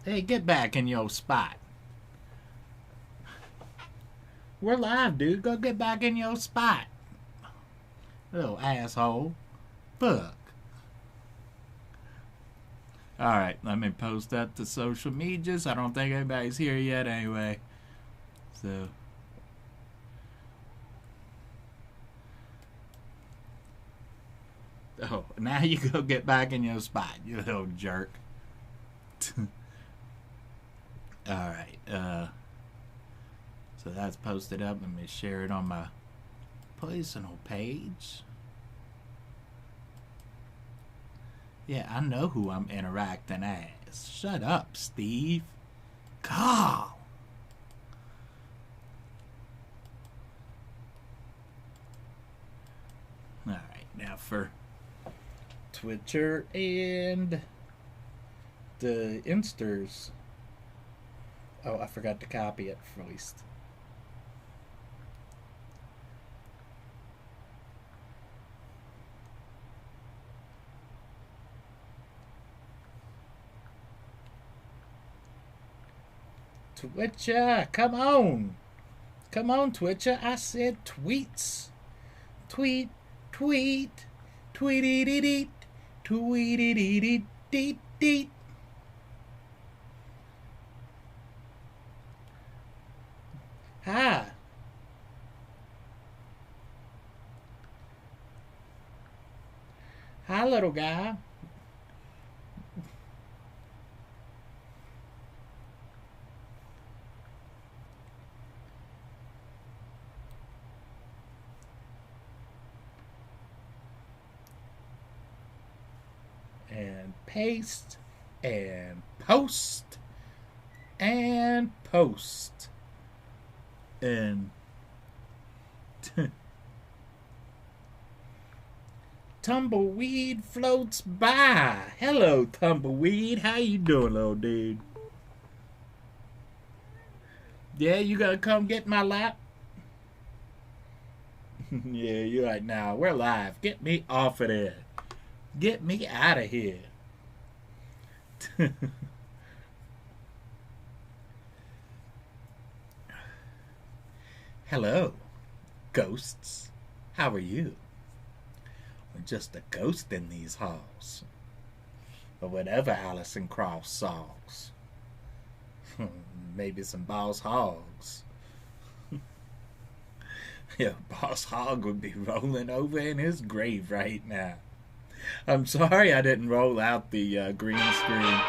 Hey, get back in your spot. We're live, dude. Go get back in your spot. Little asshole. Fuck. Alright, let me post that to social medias. I don't think anybody's here yet anyway. So. Oh, now you go get back in your spot, you little jerk. Alright, so that's posted up. Let me share it on my personal page. Yeah, I know who I'm interacting as. Shut up, Steve. Carl. Alright, now for Twitcher and the Insters. Oh, I forgot to copy it first. Twitcher, come on. Come on, Twitcher. I said tweets. Tweet, tweet, tweet-ee-dee-dee, tweet-ee-dee-dee-dee-dee. Hi. Hi, little guy. And paste and post and post and Tumbleweed floats by. Hello, Tumbleweed. How you doing, little dude? Yeah, you gonna come get my lap? Yeah, you're right now. We're live. Get me off of there. Get me out of here. Hello, ghosts. How are you? We're just a ghost in these halls. Or whatever Alison Cross songs. Maybe some Boss Hogs. Yeah, Boss Hog would be rolling over in his grave right now. I'm sorry I didn't roll out the green screen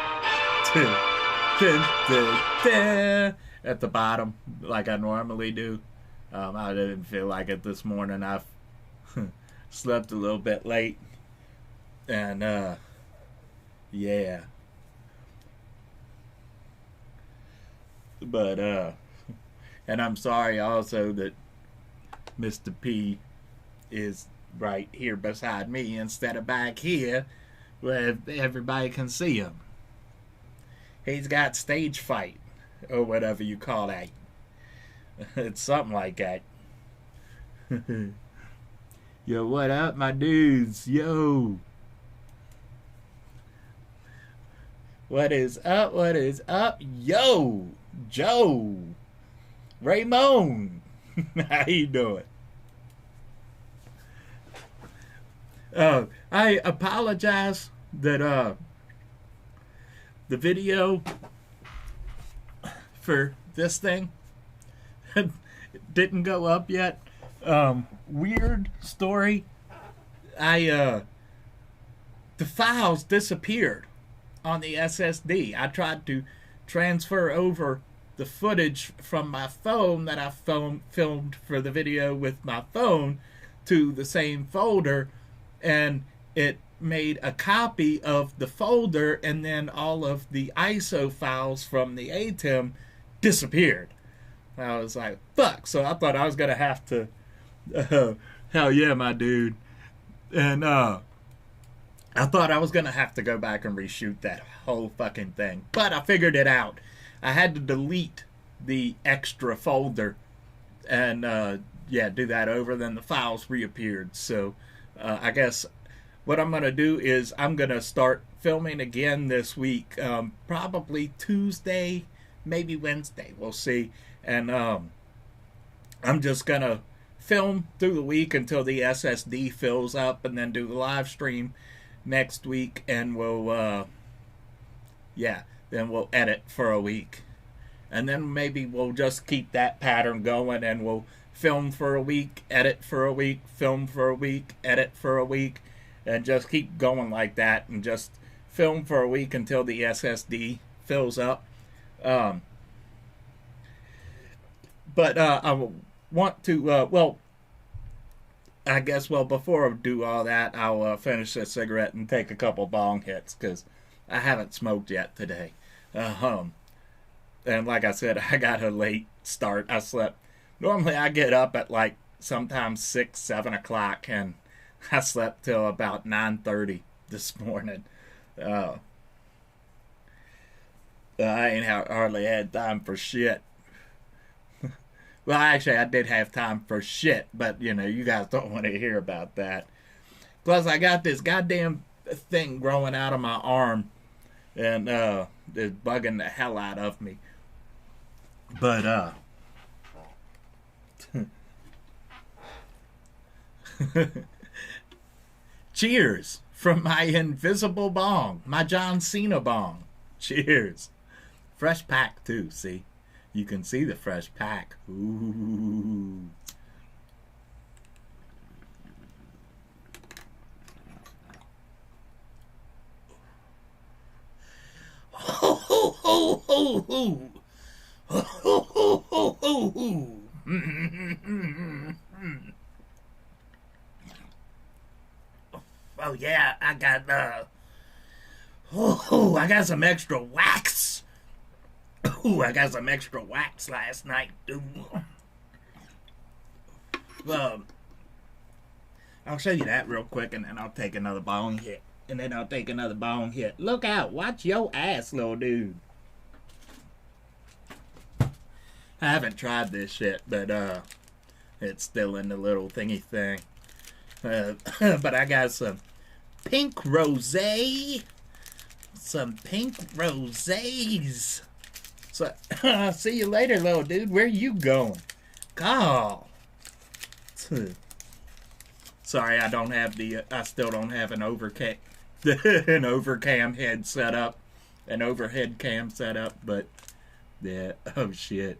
at the bottom like I normally do. I didn't feel like it this morning. I've slept a little bit late. And, yeah. But, and I'm sorry also that Mr. P is right here beside me instead of back here where everybody can see him. He's got stage fright or whatever you call that. It's something like that. Yo, what up, my dudes? Yo. What is up? What is up? Yo, Joe. Raymond. How you doing? I apologize that the video for this thing didn't go up yet. Weird story. The files disappeared on the SSD. I tried to transfer over the footage from my phone that I filmed for the video with my phone to the same folder, and it made a copy of the folder, and then all of the ISO files from the ATEM disappeared. I was like, fuck. So I thought I was going to have to, hell yeah, my dude. And I thought I was going to have to go back and reshoot that whole fucking thing. But I figured it out. I had to delete the extra folder and, do that over. Then the files reappeared. So I guess what I'm going to do is I'm going to start filming again this week. Probably Tuesday, maybe Wednesday. We'll see. And I'm just gonna film through the week until the SSD fills up, and then do the live stream next week, and we'll then we'll edit for a week, and then maybe we'll just keep that pattern going, and we'll film for a week, edit for a week, film for a week, edit for a week, and just keep going like that, and just film for a week until the SSD fills up. But I want to, I guess, before I do all that, I'll finish a cigarette and take a couple bong hits, because I haven't smoked yet today. And like I said, I got a late start. I slept. Normally I get up at like sometimes 6, 7 o'clock, and I slept till about 9:30 this morning. I ain't hardly had time for shit. Well, actually, I did have time for shit, but, you guys don't want to hear about that. Plus, I got this goddamn thing growing out of my arm, and it's bugging the hell out of me. But, cheers from my invisible bong, my John Cena bong. Cheers. Fresh pack, too, see? You can see the fresh pack. Ooh. Ho, ho, ho, ho, ho. Ho, ho, ho, ho, ho, ho. Oh, yeah, I got, I got some extra wax. Ooh, I got some extra wax last night, dude. I'll show you that real quick, and then I'll take another bong hit. Look out. Watch your ass, little dude. I haven't tried this shit, but it's still in the little thingy thing. But I got some pink rosé. Some pink rosés. So, see you later, little dude. Where you going? Call. Sorry, I don't have I still don't have an overcam head set up, an overhead cam set up, but yeah, oh shit.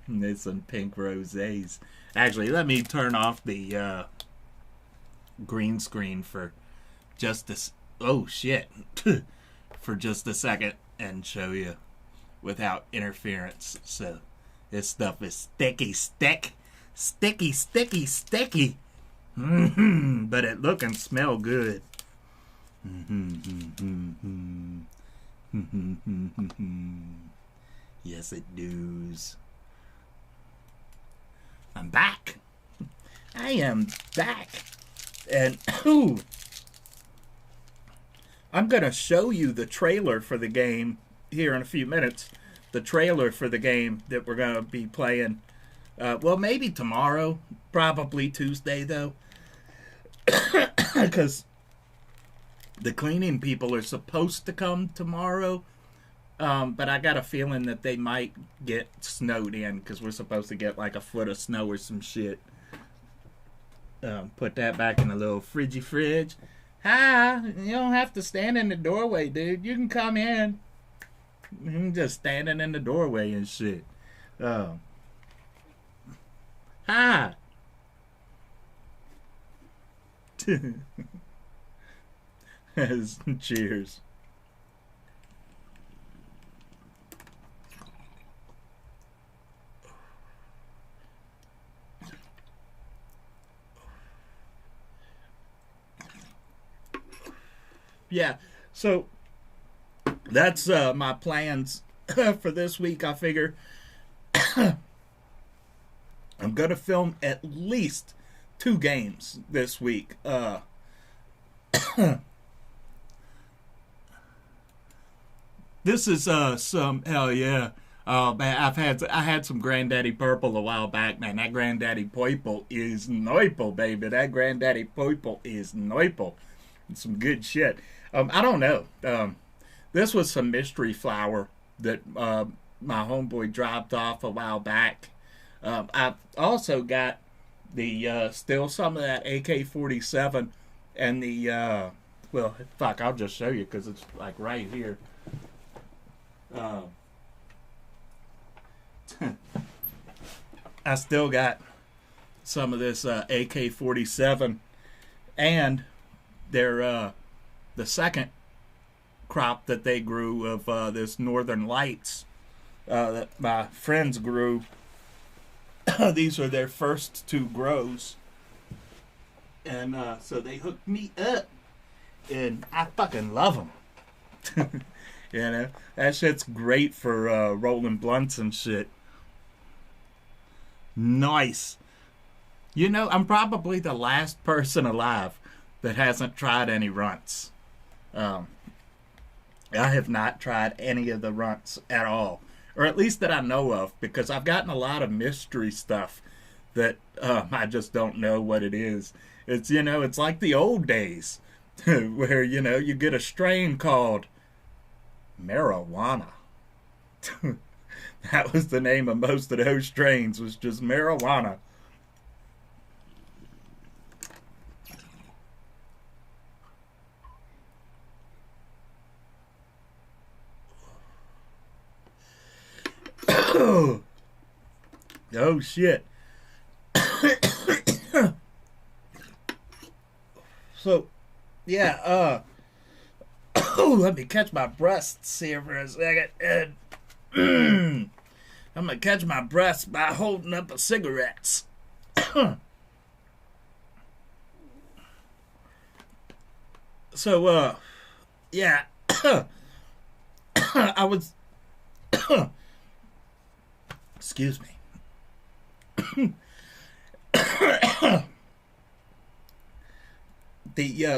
There's some pink rosés. Actually, let me turn off the green screen for just oh shit. For just a second and show you without interference. So this stuff is sticky. But it look and smell good. Yes, it does. I'm back. I am back. And I'm gonna show you the trailer for the game here in a few minutes. The trailer for the game that we're gonna be playing. Maybe tomorrow. Probably Tuesday, though. Because the cleaning people are supposed to come tomorrow. But I got a feeling that they might get snowed in, because we're supposed to get like a foot of snow or some shit. Put that back in a little fridgy fridge. Hi, you don't have to stand in the doorway, dude. You can come in. I'm just standing in the doorway and shit. Hi. Cheers. Yeah, so that's my plans for this week. I figure I'm gonna film at least 2 games this week. This is some hell yeah. Oh man, I had some Granddaddy Purple a while back, man. That Granddaddy Purple is Neuple, baby. That Granddaddy Purple is Neuple. Some good shit. I don't know. This was some mystery flower that my homeboy dropped off a while back. I also got the still some of that AK-47 and the well, fuck, I'll just show you because it's like right here. Uh, I still got some of this AK-47 and their the second crop that they grew of this Northern Lights that my friends grew. These are their first two grows, and so they hooked me up, and I fucking love them. You know, that shit's great for rolling blunts and shit. Nice. You know, I'm probably the last person alive that hasn't tried any runts. I have not tried any of the runts at all, or at least that I know of, because I've gotten a lot of mystery stuff that I just don't know what it is. It's, you know, it's like the old days where, you know, you get a strain called marijuana. That was the name of most of those strains, was just marijuana. Oh shit. So yeah, let me catch my breaths here for a second. And I'm gonna catch my breaths by holding up a cigarettes. So yeah. I was excuse me.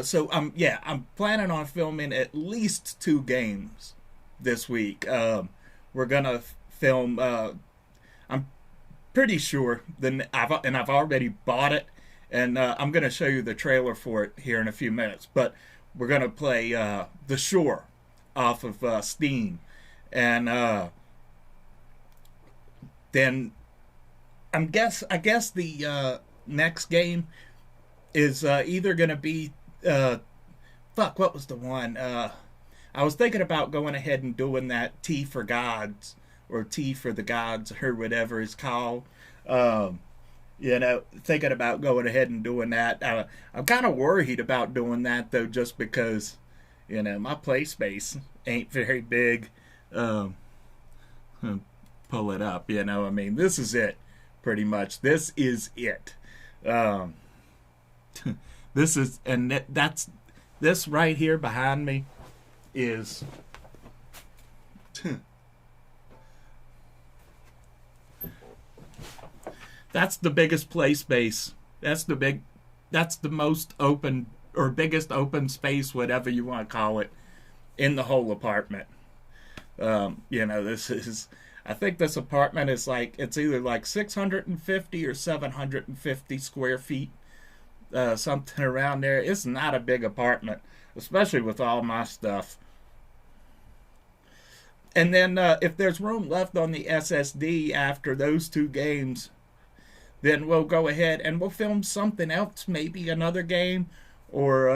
So I'm planning on filming at least 2 games this week. We're gonna film. I'm pretty sure. I've already bought it, and I'm gonna show you the trailer for it here in a few minutes. But we're gonna play The Shore off of Steam, and then I guess the next game is either gonna be what was the one? I was thinking about going ahead and doing that T for Gods, or T for the Gods, or whatever it's called. You know, thinking about going ahead and doing that. I'm kind of worried about doing that though, just because, you know, my play space ain't very big. Pull it up, you know. I mean, this is it, pretty much. This is it. This is, and that's this right here behind me is that's the biggest play space. That's the most open, or biggest open space, whatever you want to call it, in the whole apartment. You know, I think this apartment is like, it's either like 650 or 750 square feet, something around there. It's not a big apartment, especially with all my stuff. And then if there's room left on the SSD after those 2 games, then we'll go ahead and we'll film something else, maybe another game, or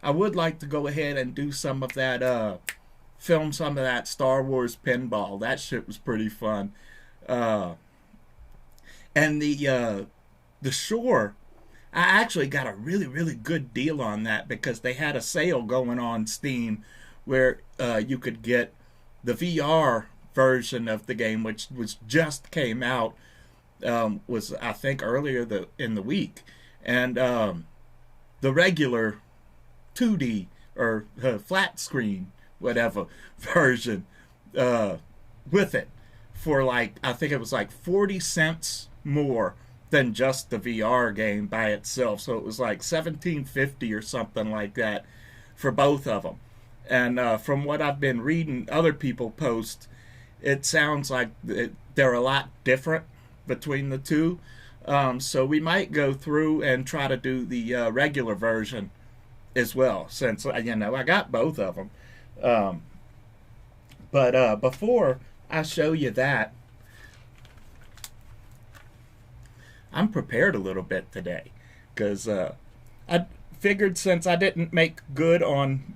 I would like to go ahead and do some of that, film some of that Star Wars pinball. That shit was pretty fun. And the Shore, I actually got a really, really good deal on that because they had a sale going on Steam where you could get the VR version of the game, which was just came out, was I think earlier in the week, and the regular 2D or flat screen, whatever version with it for like, I think it was like 40 cents more than just the VR game by itself. So it was like $17.50 or something like that for both of them. And from what I've been reading other people post, it sounds like they're a lot different between the two. So we might go through and try to do the regular version as well, since you know I got both of them. But before I show you that, I'm prepared a little bit today because I figured since I didn't make good on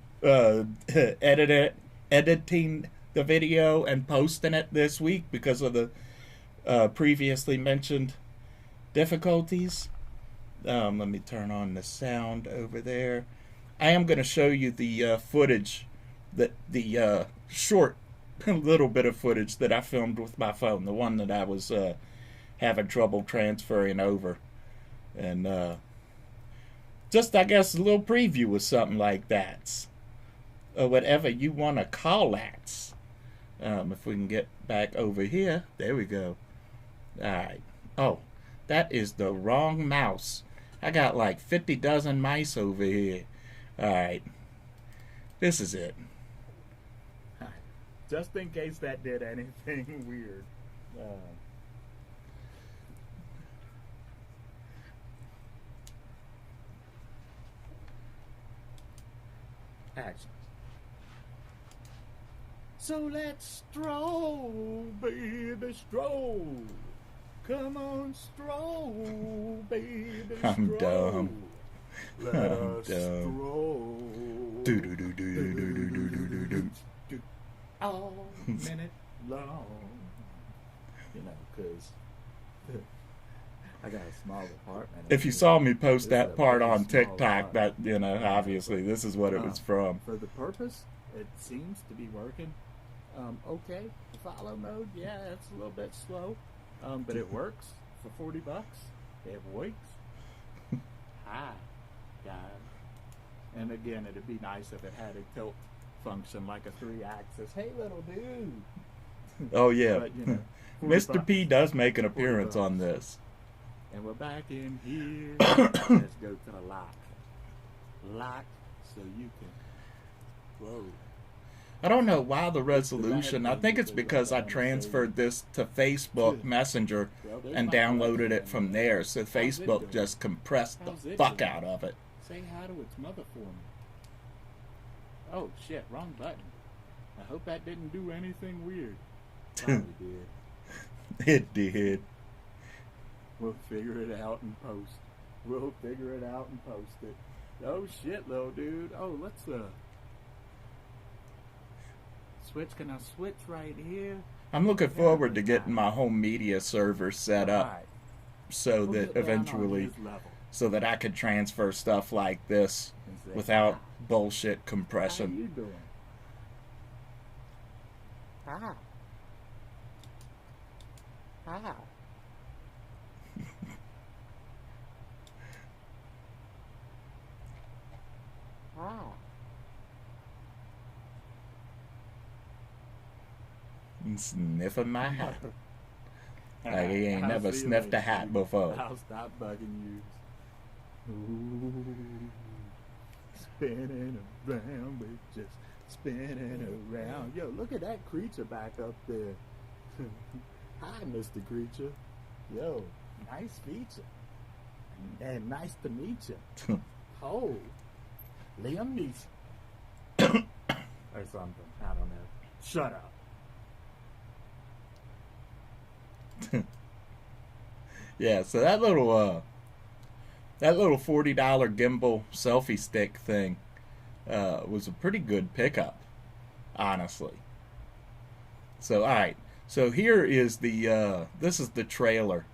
editing the video and posting it this week because of the previously mentioned difficulties. Let me turn on the sound over there. I am going to show you the footage, that the short little bit of footage that I filmed with my phone, the one that I was having trouble transferring over, and just I guess a little preview of something like that, or whatever you want to call that. If we can get back over here, there we go. All right. Oh, that is the wrong mouse. I got like 50 dozen mice over here. All right. This is it. Just in case that did anything weird. Action. So let's stroll, baby, stroll. Come on, stroll, baby, stroll. I'm dumb. Let us stroll. Do do do do do do do do do do. All minute long. You know, because I got a small apartment. If you saw me post that part on TikTok, that, you know, obviously this is what it was from. For the purpose, it seems to be working. Okay, follow mode, yeah, it's a little bit slow, but it works for $40. It works. Hi, guys. And again, it'd be nice if it had a tilt function like a 3-axis. Hey, little dude. Oh yeah, but, you know, Mr. P does make an appearance on this. And we're back in here. Let's go to the lock. Lock, so you can. Whoa. I don't know why the resolution. I think it's because I transferred this to Facebook Messenger and downloaded it from there. So Facebook just compressed the fuck out of it. Say hi to its mother for me. Oh shit, wrong button. I hope that didn't do anything weird. Probably did. It did. We'll figure it out and post. We'll figure it out and post it. Oh shit, little dude. Oh, let's switch. Can I switch right here? I'm looking forward to getting my home media server set up so that eventually, so that I could transfer stuff like this without bullshit compression. How you doing? Hi. Hi. Hi. Sniffing my hat. Like he ain't never sniffed a hat before. I'll stop bugging you. Ooh, spinning around, we're just spinning around. Yo, look at that creature back up there. Hi, Mr. Creature. Yo, nice feature. And nice to meet you. Oh, Liam Neeson. Or something. I don't know. Shut up. Yeah, so that little $40 gimbal selfie stick thing was a pretty good pickup, honestly. So alright, so here is the this is the trailer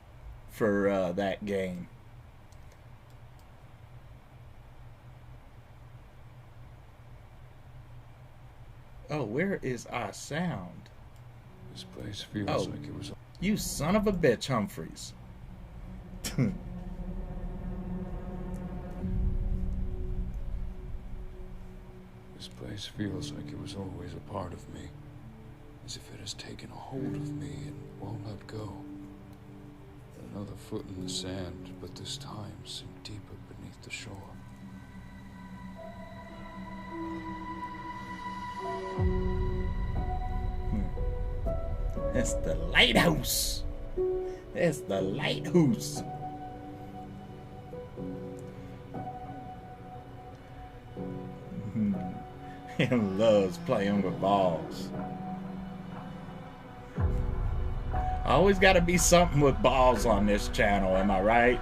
for that game. Oh, where is our sound? This place feels like it was. You son of a bitch, Humphreys. This place feels like it was always a part of me, as if it has taken a hold of me and won't let go. Another foot in the sand, but this time sink deeper beneath the shore. It's the lighthouse. It's the lighthouse. and loves playing with balls. Always got to be something with balls on this channel, am I right?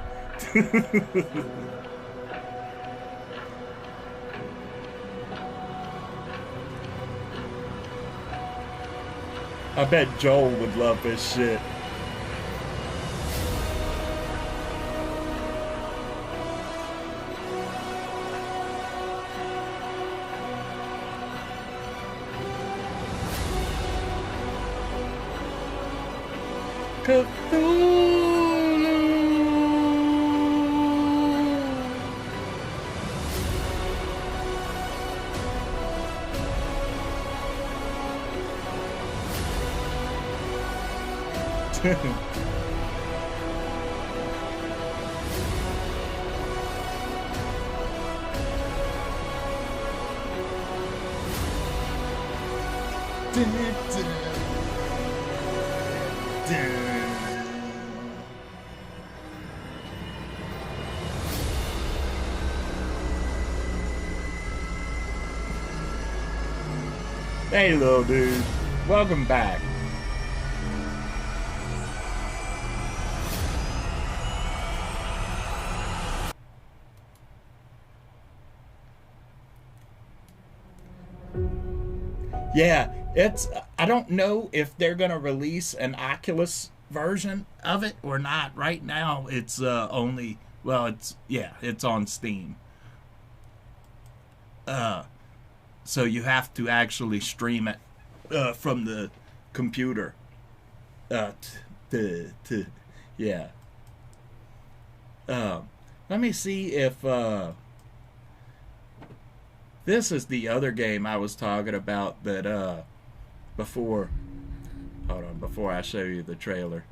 I bet Joel would love this shit. Hey, little dude. Welcome back. Yeah, I don't know if they're going to release an Oculus version of it or not. Right now, it's only, well, it's on Steam. So you have to actually stream it from the computer. Yeah. Let me see if this is the other game I was talking about that before. Hold on, before I show you the trailer.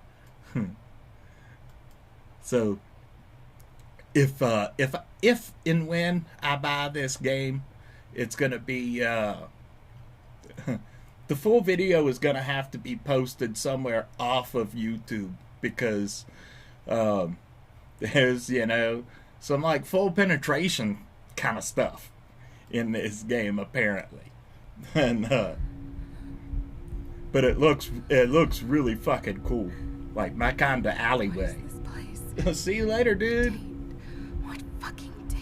So if and when I buy this game, it's gonna be the full video is gonna have to be posted somewhere off of YouTube because there's some like full penetration kind of stuff in this game apparently, and but it looks really fucking cool, like my kind of alleyway. See you later, dude. What fucking date?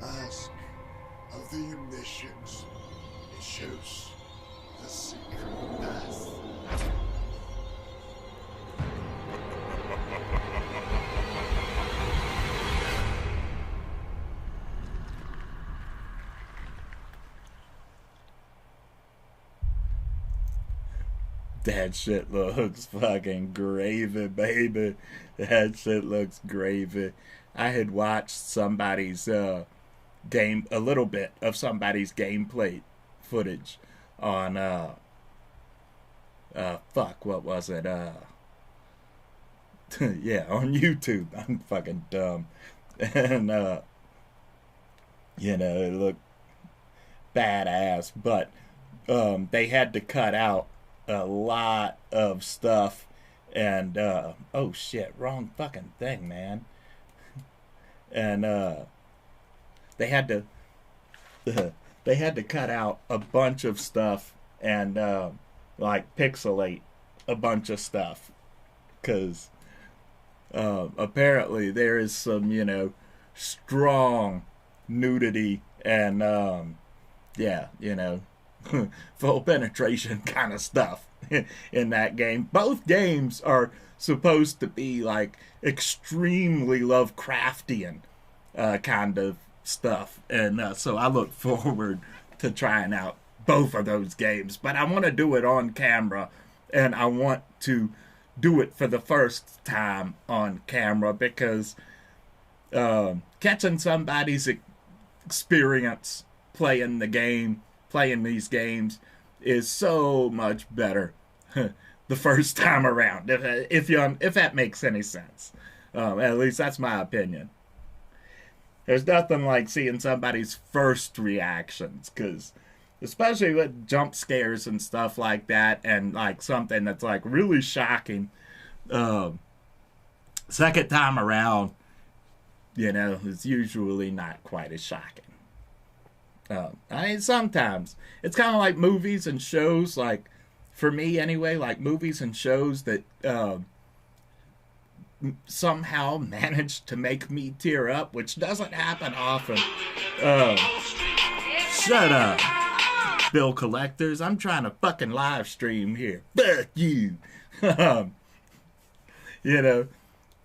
Ask of the omniscience. It shows the secret path. That shit looks fucking gravy, baby. That shit looks gravy. I had watched somebody's game, a little bit of somebody's gameplay footage on fuck, what was it? Yeah, on YouTube. I'm fucking dumb. And it looked badass, but they had to cut out a lot of stuff, and oh shit, wrong fucking thing, man. And they had to they had to cut out a bunch of stuff and like pixelate a bunch of stuff because apparently there is some strong nudity and full penetration kind of stuff in that game. Both games are supposed to be like extremely Lovecraftian kind of stuff, and so I look forward to trying out both of those games. But I want to do it on camera, and I want to do it for the first time on camera because catching somebody's experience playing these games is so much better the first time around, if that makes any sense. At least that's my opinion. There's nothing like seeing somebody's first reactions, because especially with jump scares and stuff like that, and like something that's like really shocking. Second time around, it's usually not quite as shocking. I mean, sometimes it's kind of like movies and shows. Like for me, anyway, like movies and shows that somehow manage to make me tear up, which doesn't happen often. Shut up, bill collectors. I'm trying to fucking live stream here. Fuck you.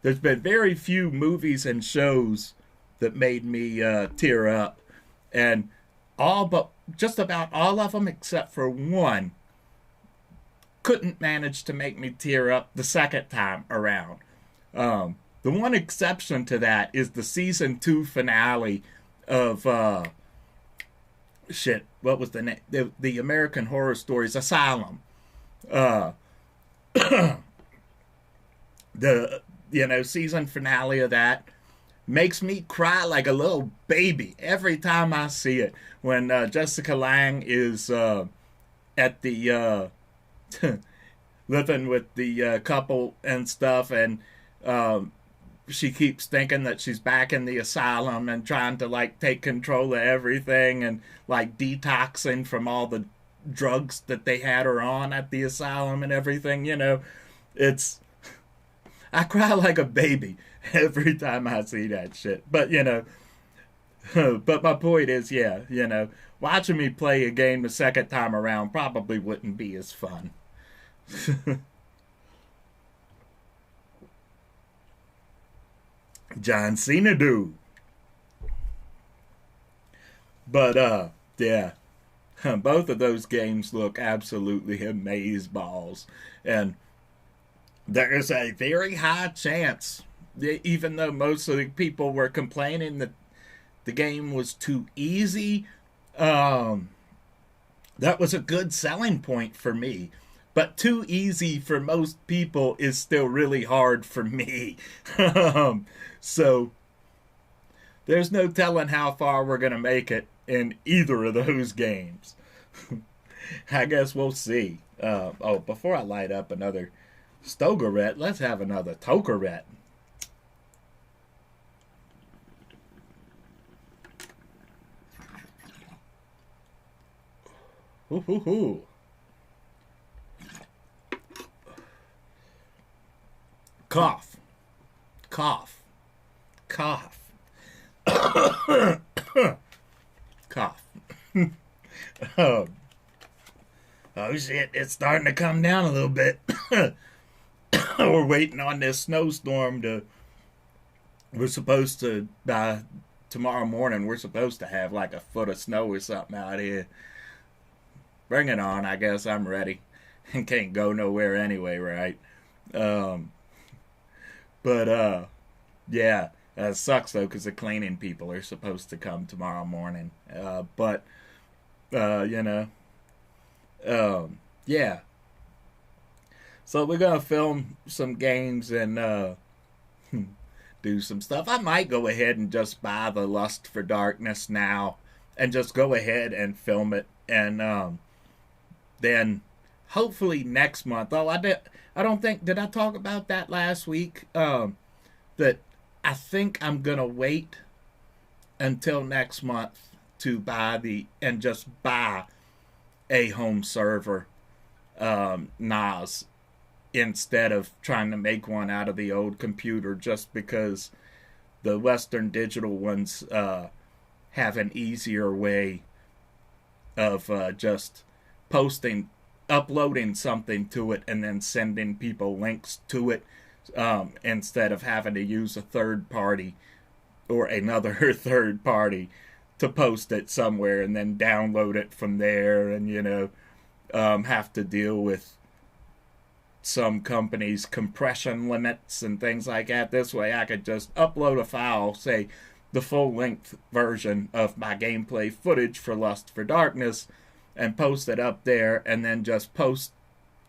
There's been very few movies and shows that made me tear up. And just about all of them except for one couldn't manage to make me tear up the second time around. The one exception to that is the season 2 finale of what was the name? The American Horror Stories Asylum. The season finale of that makes me cry like a little baby every time I see it. When Jessica Lange is at the living with the couple and stuff, and she keeps thinking that she's back in the asylum and trying to like take control of everything and like detoxing from all the drugs that they had her on at the asylum and everything. I cry like a baby every time I see that shit. But but my point is, watching me play a game the second time around probably wouldn't be as fun. John Cena do. But both of those games look absolutely amazeballs, and there is a very high chance, even though most of the people were complaining that the game was too easy, that was a good selling point for me. But too easy for most people is still really hard for me. So there's no telling how far we're going to make it in either of those games. I guess we'll see. Before I light up another Stogaret, let's have another Tokaret. Ooh. Cough. Cough. Cough. Cough. Oh shit, it's starting to come down a little bit. We're waiting on this snowstorm we're supposed to, by tomorrow morning, we're supposed to have like a foot of snow or something out here. Bring it on, I guess I'm ready. Can't go nowhere anyway, right? It sucks though, because the cleaning people are supposed to come tomorrow morning. So we're gonna film some games and do some stuff. I might go ahead and just buy the Lust for Darkness now and just go ahead and film it, and then hopefully next month. Did I talk about that last week? That I think I'm gonna wait until next month to buy a home server NAS instead of trying to make one out of the old computer, just because the Western Digital ones have an easier way of just uploading something to it and then sending people links to it, instead of having to use a third party or another third party to post it somewhere and then download it from there, and have to deal with some companies' compression limits and things like that. This way I could just upload a file, say the full-length version of my gameplay footage for Lust for Darkness, and post it up there, and then just post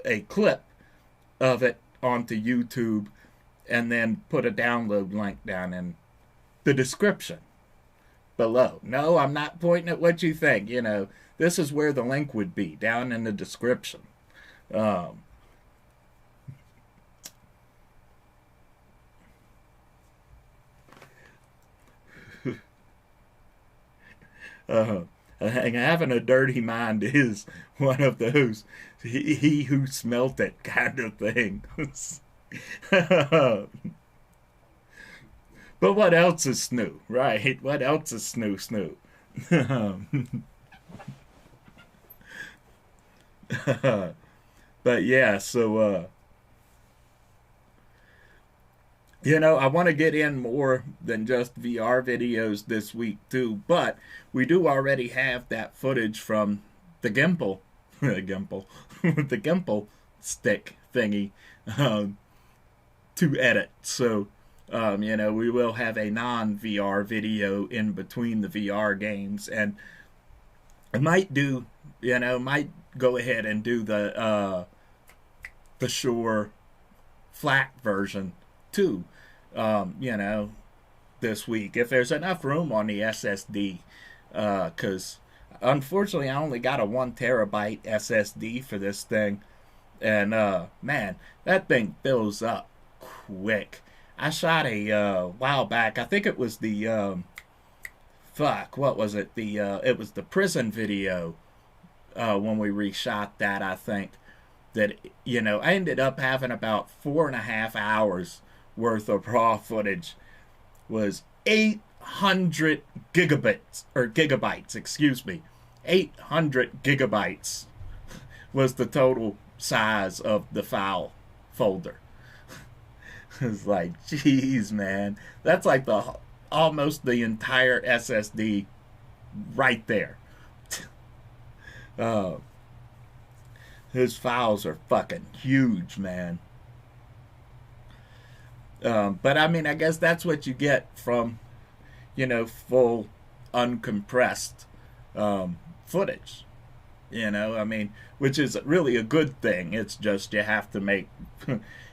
a clip of it onto YouTube, and then put a download link down in the description. below. No, I'm not pointing at what you think. You know, this is where the link would be, down in the description. Um, having a dirty mind is one of those he who smelt it kind of things. But what else is snoo, right? What else is snoo? But yeah, so you know, I want to get in more than just VR videos this week too, but we do already have that footage from the gimbal, the gimbal stick thingy to edit. So, you know, we will have a non-VR video in between the VR games, and I might do, you know, might go ahead and do the Shure flat version too. You know, this week if there's enough room on the SSD, because unfortunately I only got a 1 terabyte SSD for this thing, and man, that thing fills up quick. I shot a while back. I think it was the what was it? It was the prison video when we reshot that. I think that, you know, I ended up having about 4.5 hours worth of raw footage. Was 800 gigabytes, excuse me. 800 gigabytes was the total size of the file folder. It's like, geez, man, that's like almost the entire SSD right there. His files are fucking huge, man. But I mean, I guess that's what you get from, you know, full uncompressed footage. You know, I mean, which is really a good thing. It's just you have to make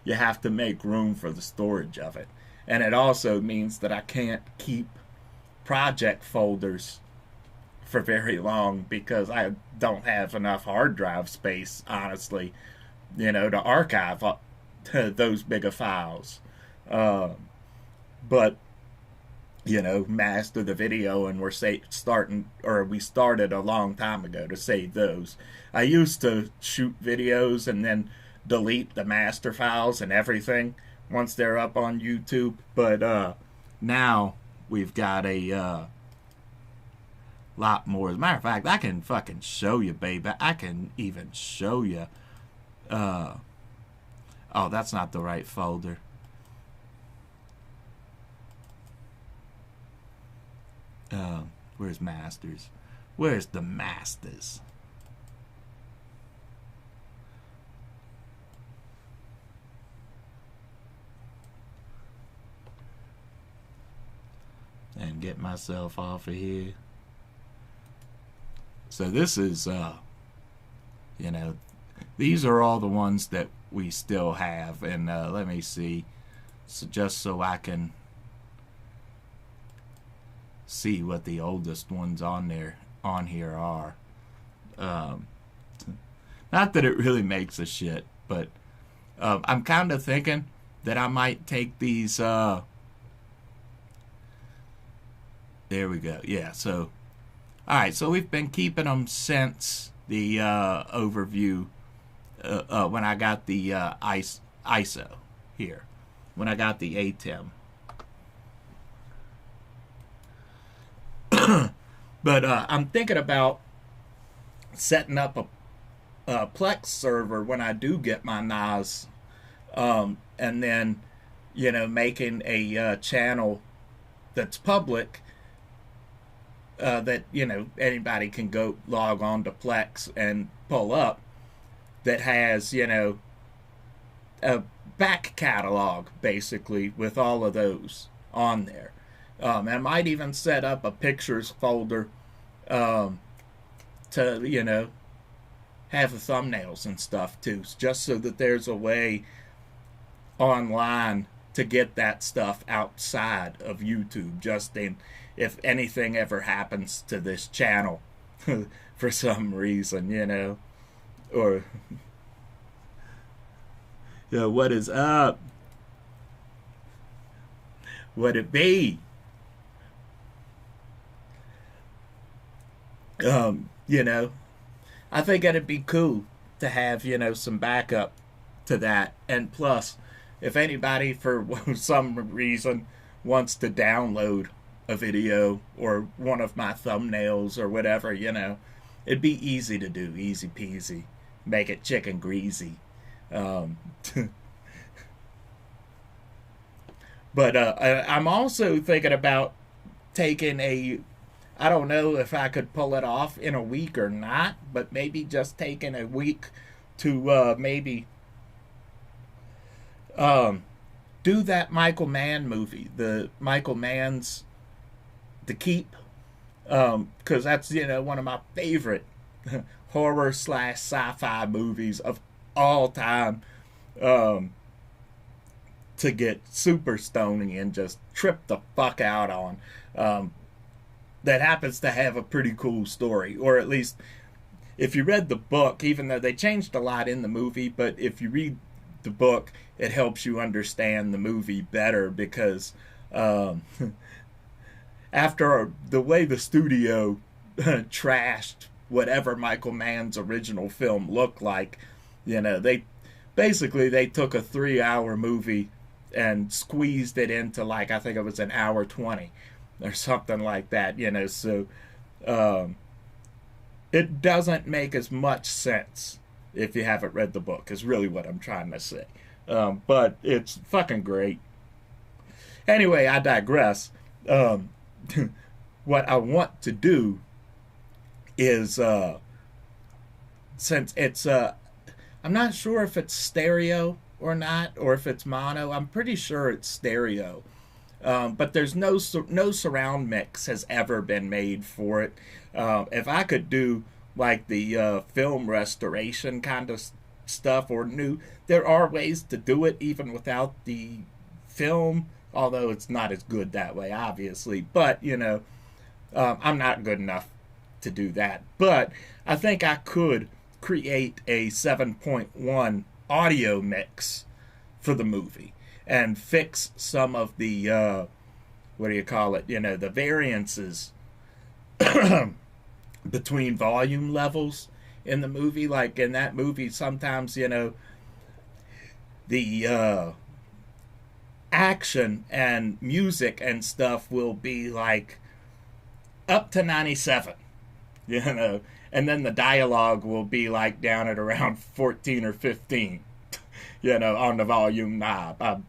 you have to make room for the storage of it, and it also means that I can't keep project folders for very long because I don't have enough hard drive space, honestly, you know, to archive those bigger files. But you know, master the video, and we started a long time ago to save those. I used to shoot videos and then delete the master files and everything once they're up on YouTube, but now we've got a lot more. As a matter of fact, I can fucking show you, baby. I can even show you. Oh, that's not the right folder. Where's masters? Where's the masters? And get myself off of here. So this is, you know, these are all the ones that we still have. And let me see. So just so I can see what the oldest ones on here are. Not that it really makes a shit, but I'm kind of thinking that I might take these. There we go. Yeah. So, all right. So we've been keeping them since the overview when I got the ISO here, when I got the ATEM. But I'm thinking about setting up a Plex server when I do get my NAS, and then, you know, making a channel that's public, that, you know, anybody can go log on to Plex and pull up, that has, you know, a back catalog basically with all of those on there. I might even set up a pictures folder to, you know, have the thumbnails and stuff too, just so that there's a way online to get that stuff outside of YouTube, just in if anything ever happens to this channel for some reason, you know. Or, yeah, what is up? What it be? You know, I think it'd be cool to have, you know, some backup to that. And plus, if anybody for some reason wants to download a video or one of my thumbnails or whatever, you know, it'd be easy to do, easy peasy. Make it chicken greasy. But I'm also thinking about taking I don't know if I could pull it off in a week or not, but maybe just taking a week to maybe do that Michael Mann movie, the Michael Mann's The Keep, because that's, you know, one of my favorite horror / sci-fi movies of all time, to get super stony and just trip the fuck out on. That happens to have a pretty cool story, or at least if you read the book, even though they changed a lot in the movie, but if you read the book, it helps you understand the movie better, because after the way the studio trashed whatever Michael Mann's original film looked like, you know, they took a 3-hour movie and squeezed it into, like, I think it was an hour 20 or something like that, you know. So it doesn't make as much sense if you haven't read the book, is really what I'm trying to say. But it's fucking great. Anyway, I digress. What I want to do is, since it's I'm not sure if it's stereo or not, or if it's mono. I'm pretty sure it's stereo. But there's no surround mix has ever been made for it. If I could do like the film restoration kind of stuff, or there are ways to do it even without the film, although it's not as good that way, obviously. But, you know, I'm not good enough to do that. But I think I could create a 7.1 audio mix for the movie and fix some of the what do you call it, you know, the variances between volume levels in the movie. Like in that movie, sometimes, you know, the action and music and stuff will be like up to 97, you know, and then the dialogue will be like down at around 14 or 15, you know, on the volume knob.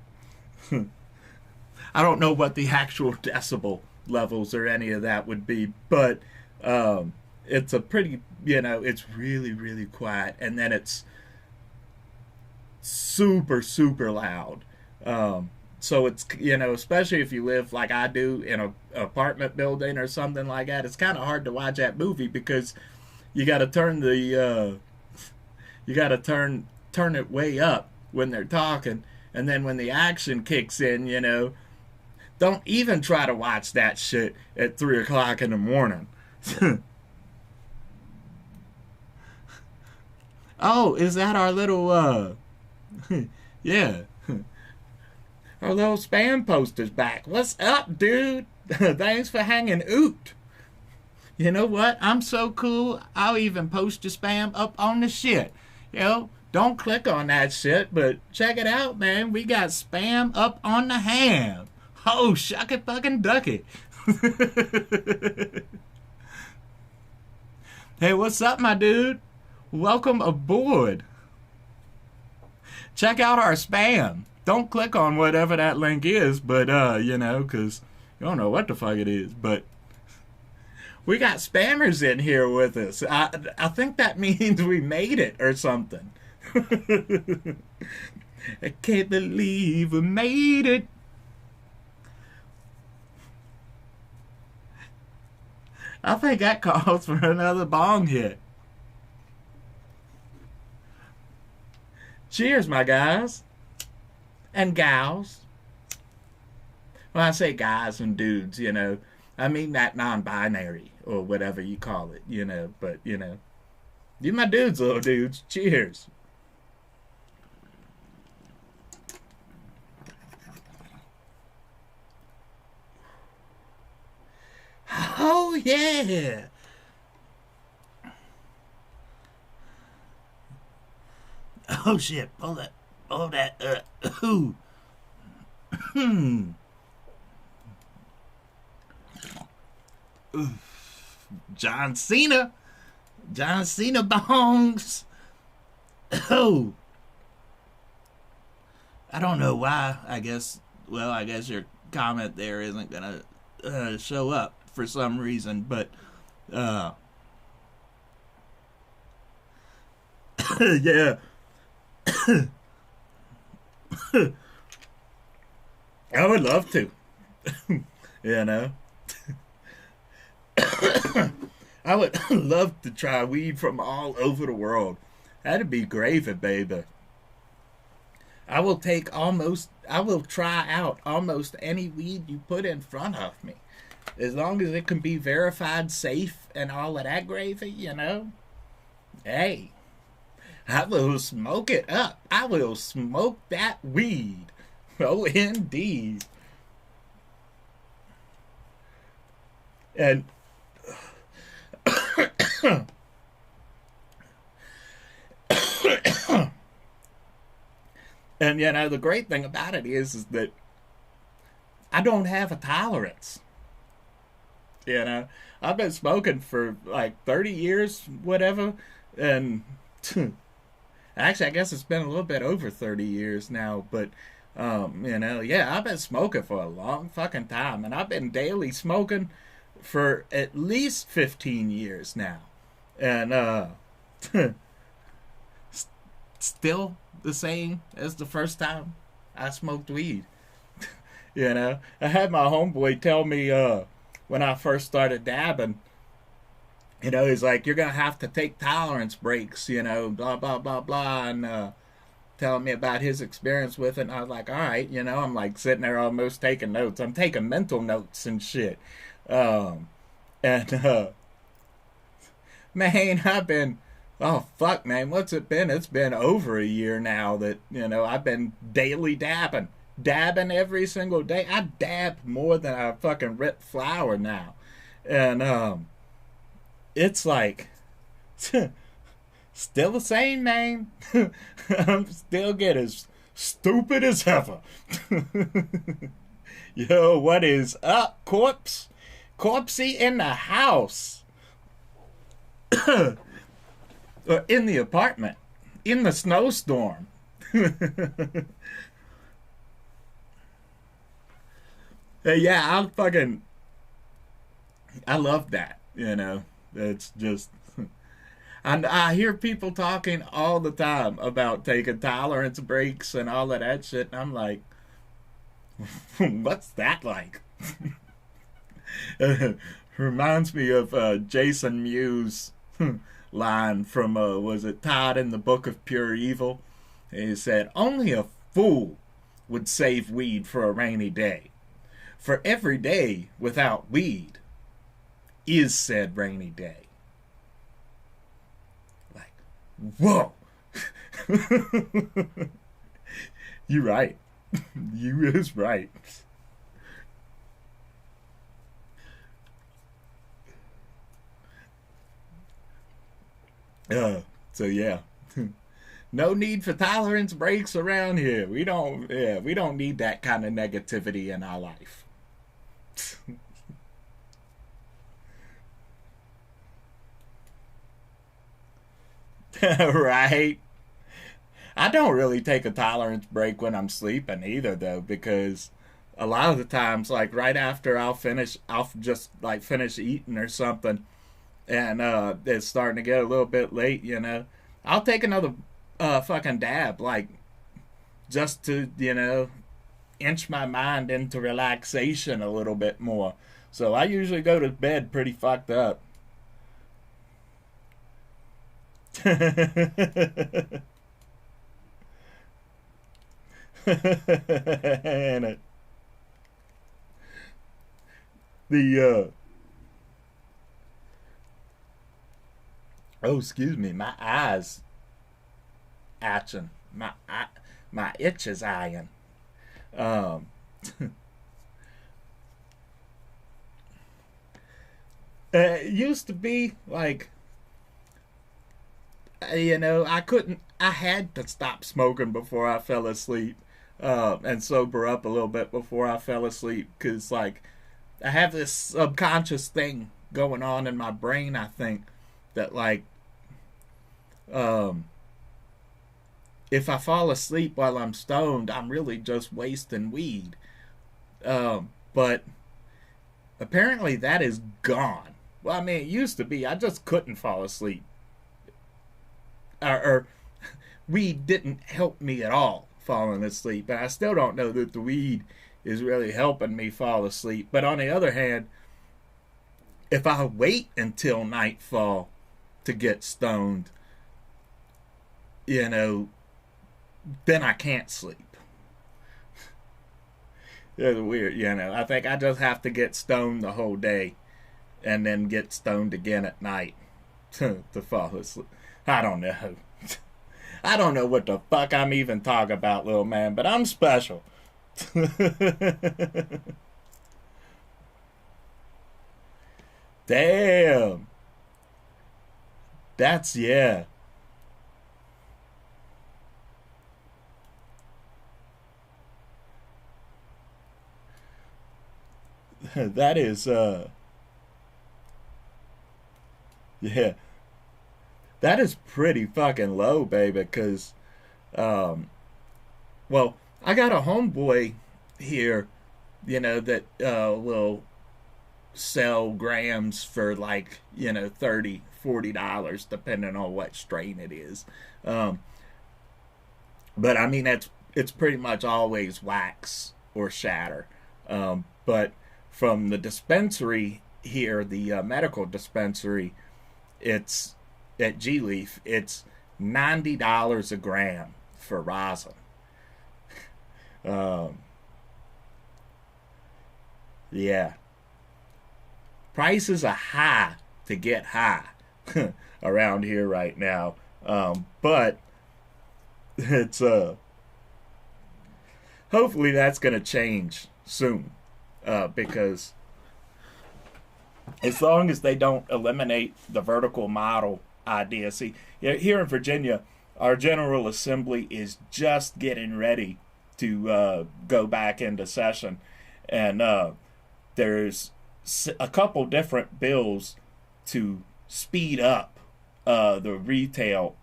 I don't know what the actual decibel levels or any of that would be, but it's a pretty, you know, it's really, really quiet, and then it's super, super loud. So it's, you know, especially if you live like I do in an apartment building or something like that, it's kind of hard to watch that movie because you got to turn the, you got to turn it way up when they're talking, and then when the action kicks in, you know, don't even try to watch that shit at 3 o'clock in the morning. Oh, is that our little, yeah. Our little spam poster's back. What's up, dude? Thanks for hanging out. You know what? I'm so cool, I'll even post your spam up on the shit. You know, don't click on that shit, but check it out, man. We got spam up on the ham. Oh, shuck it fucking duck it. Hey, what's up, my dude? Welcome aboard. Check out our spam. Don't click on whatever that link is, but, you know, because you don't know what the fuck it is, but we got spammers in here with us. I think that means we made it or something. I can't believe we made it. I think that calls for another bong hit. Cheers, my guys and gals. When I say guys and dudes, I mean that non-binary or whatever you call it, But you my dudes, little dudes. Cheers. Oh yeah. Oh shit! Pull that. Ooh. John Cena. John Cena bongs. Oh. I don't know why. I guess your comment there isn't gonna show up for some reason, but yeah. I would love to. you know. I would love to try weed from all over the world. That'd be gravy, baby. I will try out almost any weed you put in front of me. As long as it can be verified safe and all of that gravy, Hey, I will smoke it up. I will smoke that weed. Oh, indeed. And and the great thing about it is that I don't have a tolerance. I've been smoking for like 30 years, whatever, and actually I guess it's been a little bit over 30 years now, but I've been smoking for a long fucking time, and I've been daily smoking for at least 15 years now, and still the same as the first time I smoked weed. I had my homeboy tell me when I first started dabbing, he's like, you're gonna have to take tolerance breaks, blah blah blah blah, and telling me about his experience with it. And I was like, all right, I'm like sitting there almost taking notes. I'm taking mental notes and shit. And man, I've been, oh fuck, man, what's it been? It's been over a year now that I've been daily dabbing every single day. I dab more than I fucking rip flour now, and it's like still the same, man. I'm still get as stupid as ever. Yo, what is up, corpse? Corpsey in the house. Or in the apartment. In the snowstorm. Yeah, I love that, It's just, and I hear people talking all the time about taking tolerance breaks and all of that shit, and I'm like, what's that like? Reminds me of Jason Mewes' line from, was it Todd in the Book of Pure Evil? He said, only a fool would save weed for a rainy day. For every day without weed is said rainy day. Like, whoa. You right. You is right. So yeah. No need for tolerance breaks around here. We don't need that kind of negativity in our life. Right. I don't really take a tolerance break when I'm sleeping either, though, because a lot of the times, like right after I'll just like finish eating or something, and it's starting to get a little bit late, I'll take another fucking dab, like just to inch my mind into relaxation a little bit more. So I usually go to bed pretty fucked up. The oh, excuse me, my eyes itching. My itch is eyeing. Um, it used to be like, I had to stop smoking before I fell asleep, and sober up a little bit before I fell asleep, because, like, I have this subconscious thing going on in my brain, I think, that, like, um, if I fall asleep while I'm stoned, I'm really just wasting weed. But apparently that is gone. Well, I mean, it used to be. I just couldn't fall asleep. Or weed didn't help me at all falling asleep. And I still don't know that the weed is really helping me fall asleep. But on the other hand, if I wait until nightfall to get stoned, then I can't sleep. It's weird, I think I just have to get stoned the whole day and then get stoned again at night to fall asleep. I don't know. I don't know what the fuck I'm even talking about, little man, but I'm special. Damn. That's, yeah. That is, yeah. That is pretty fucking low, baby, because, well, I got a homeboy here, that will sell grams for like, $30-$40, depending on what strain it is. But I mean, it's pretty much always wax or shatter. But from the dispensary here, the medical dispensary, it's at G Leaf, it's $90 a gram for rosin. Yeah. Prices are high to get high around here right now. But it's hopefully that's gonna change soon. Because as long as they don't eliminate the vertical model idea. See, here in Virginia, our General Assembly is just getting ready to go back into session. And there's a couple different bills to speed up the retail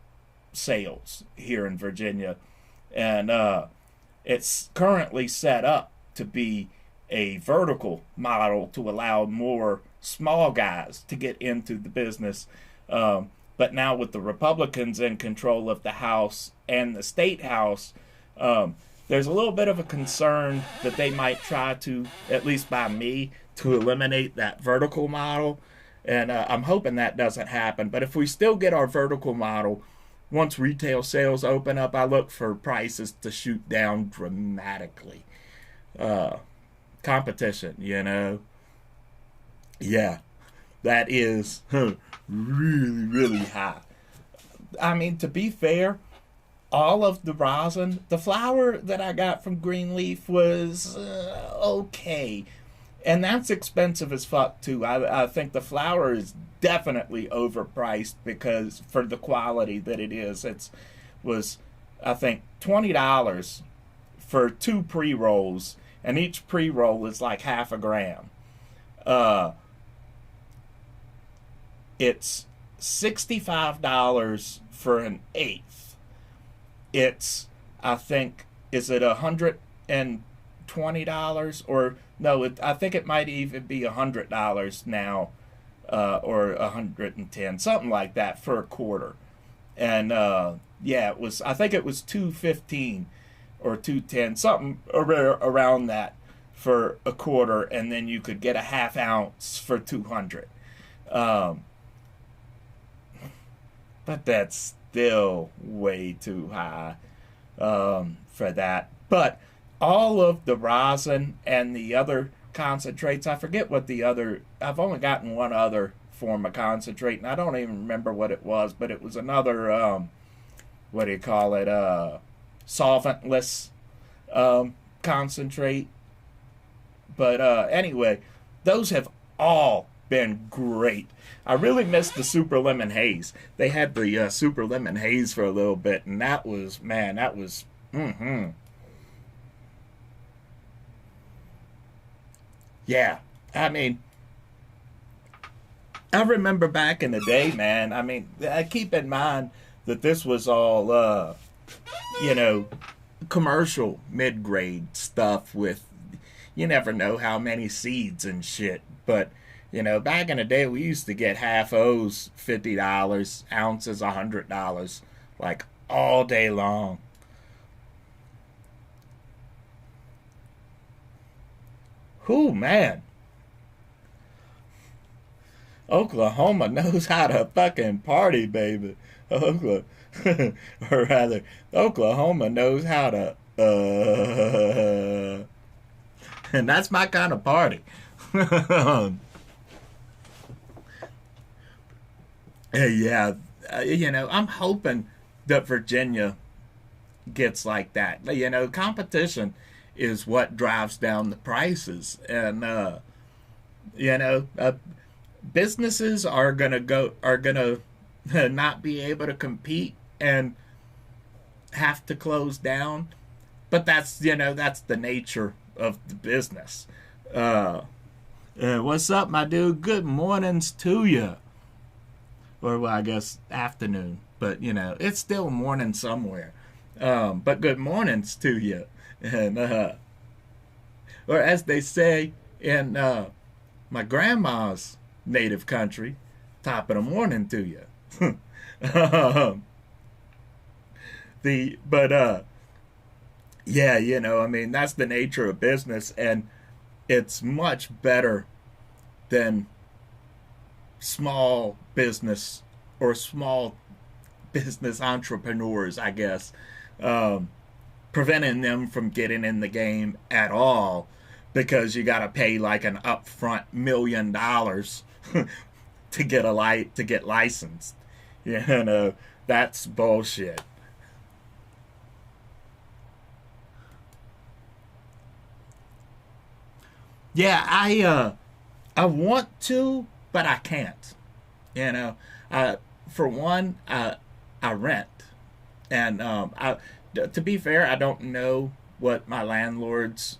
sales here in Virginia. And it's currently set up to be a vertical model to allow more small guys to get into the business. But now with the Republicans in control of the House and the State House, there's a little bit of a concern that they might try to, at least by me, to eliminate that vertical model. And I'm hoping that doesn't happen. But if we still get our vertical model, once retail sales open up, I look for prices to shoot down dramatically. Competition, Yeah, that is really, really high. I mean, to be fair, all of the rosin, the flour that I got from Greenleaf was okay. And that's expensive as fuck, too. I think the flour is definitely overpriced because for the quality that it is. Was, I think, $20 for 2 pre-rolls. And each pre-roll is like half a gram. It's $65 for an eighth. It's, I think, is it $120 or no? I think it might even be $100 now, or $110, something like that for a quarter. And yeah, it was. I think it was $2.15 or $2.10, something around that for a quarter, and then you could get a half ounce for $200. But that's still way too high for that. But all of the rosin and the other concentrates. I forget what the other. I've only gotten one other form of concentrate, and I don't even remember what it was, but it was another. What do you call it? Solventless concentrate. But anyway, those have all been great. I really missed the Super Lemon Haze. They had the Super Lemon Haze for a little bit, and that was, man, that was, Yeah, I mean, I remember back in the day, man. I mean, keep in mind that this was all, commercial mid-grade stuff with, you never know how many seeds and shit. But, back in the day, we used to get half O's $50, ounces $100, like all day long. Whew, man. Oklahoma knows how to fucking party, baby. Or rather, Oklahoma knows how to, and that's my kind of party. Yeah, I'm hoping that Virginia gets like that. Competition is what drives down the prices, and businesses are gonna not be able to compete and have to close down. But that's the nature of the business. What's up, my dude? Good mornings to you. Or, well, I guess afternoon. But, it's still morning somewhere. But good mornings to you. And, or as they say in my grandma's native country, top of the morning to you. Yeah, I mean, that's the nature of business, and it's much better than small business or small business entrepreneurs, I guess, preventing them from getting in the game at all because you got to pay like an upfront $1 million to get licensed. That's bullshit. Yeah, I want to, but I can't. For one, I rent, and to be fair, I don't know what my landlord's,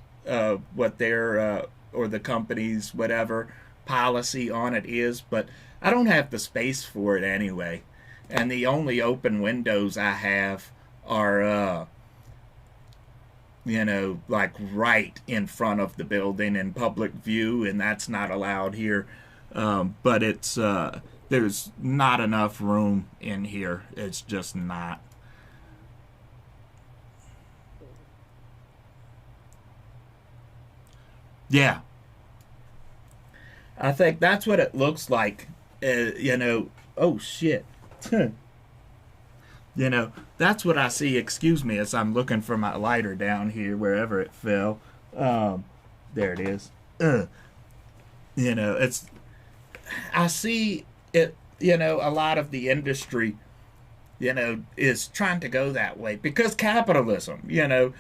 what their or the company's whatever policy on it is, but I don't have the space for it anyway, and the only open windows I have are like right in front of the building in public view, and that's not allowed here. But it's there's not enough room in here. It's just not. Yeah. I think that's what it looks like. Oh shit. That's what I see. Excuse me as I'm looking for my lighter down here, wherever it fell. There it is. It's, I see it, a lot of the industry, is trying to go that way because capitalism, the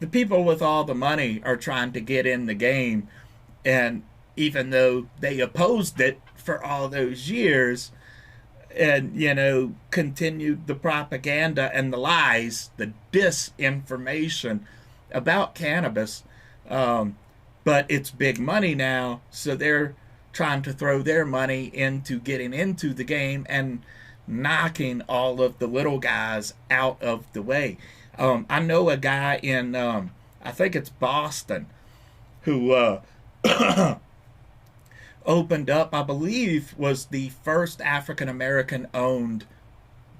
people with all the money are trying to get in the game. And even though they opposed it for all those years, and continued the propaganda and the lies, the disinformation about cannabis, but it's big money now, so they're trying to throw their money into getting into the game and knocking all of the little guys out of the way. I know a guy in I think it's Boston who opened up, I believe, was the first African-American owned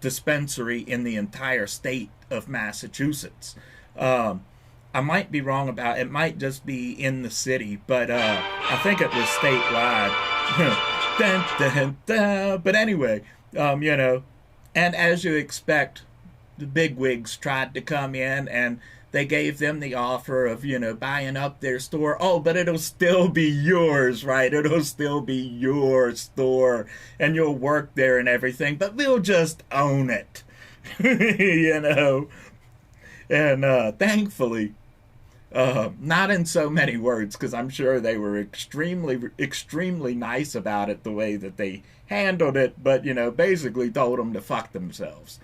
dispensary in the entire state of Massachusetts. I might be wrong about it. It might just be in the city, but I think it was statewide. Dun, dun, dun. But anyway, and as you expect, the bigwigs tried to come in and they gave them the offer of, buying up their store. Oh, but it'll still be yours, right? It'll still be your store and you'll work there and everything, but we'll just own it. And thankfully, not in so many words, because I'm sure they were extremely, extremely nice about it the way that they handled it, but, basically told them to fuck themselves.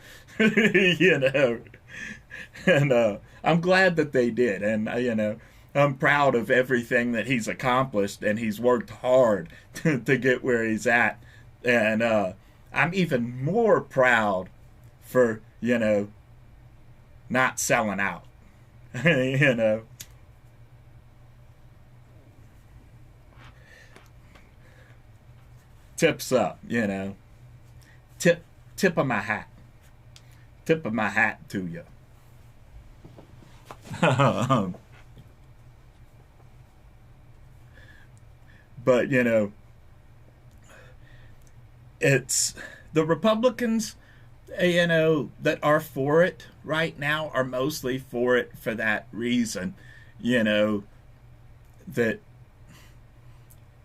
And I'm glad that they did. And, I'm proud of everything that he's accomplished, and he's worked hard to get where he's at. And I'm even more proud for, not selling out. Tips up, Tip of my hat. Tip of my hat to you. But, it's the Republicans, that are for it right now are mostly for it for that reason, that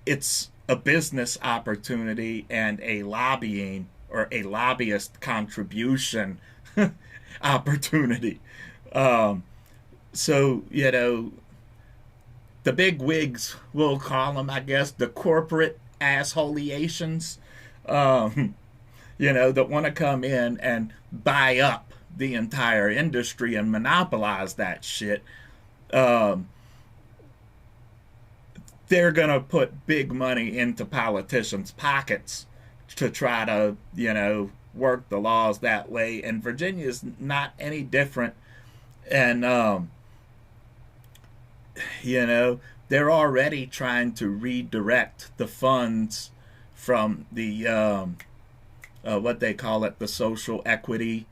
it's a business opportunity and a lobbying or a lobbyist contribution opportunity. So, the big wigs, we'll call them, I guess, the corporate assholeations, that want to come in and buy up the entire industry and monopolize that shit. They're going to put big money into politicians' pockets to try to, work the laws that way. And Virginia's not any different. And, they're already trying to redirect the funds from the, what they call it, the Social Equity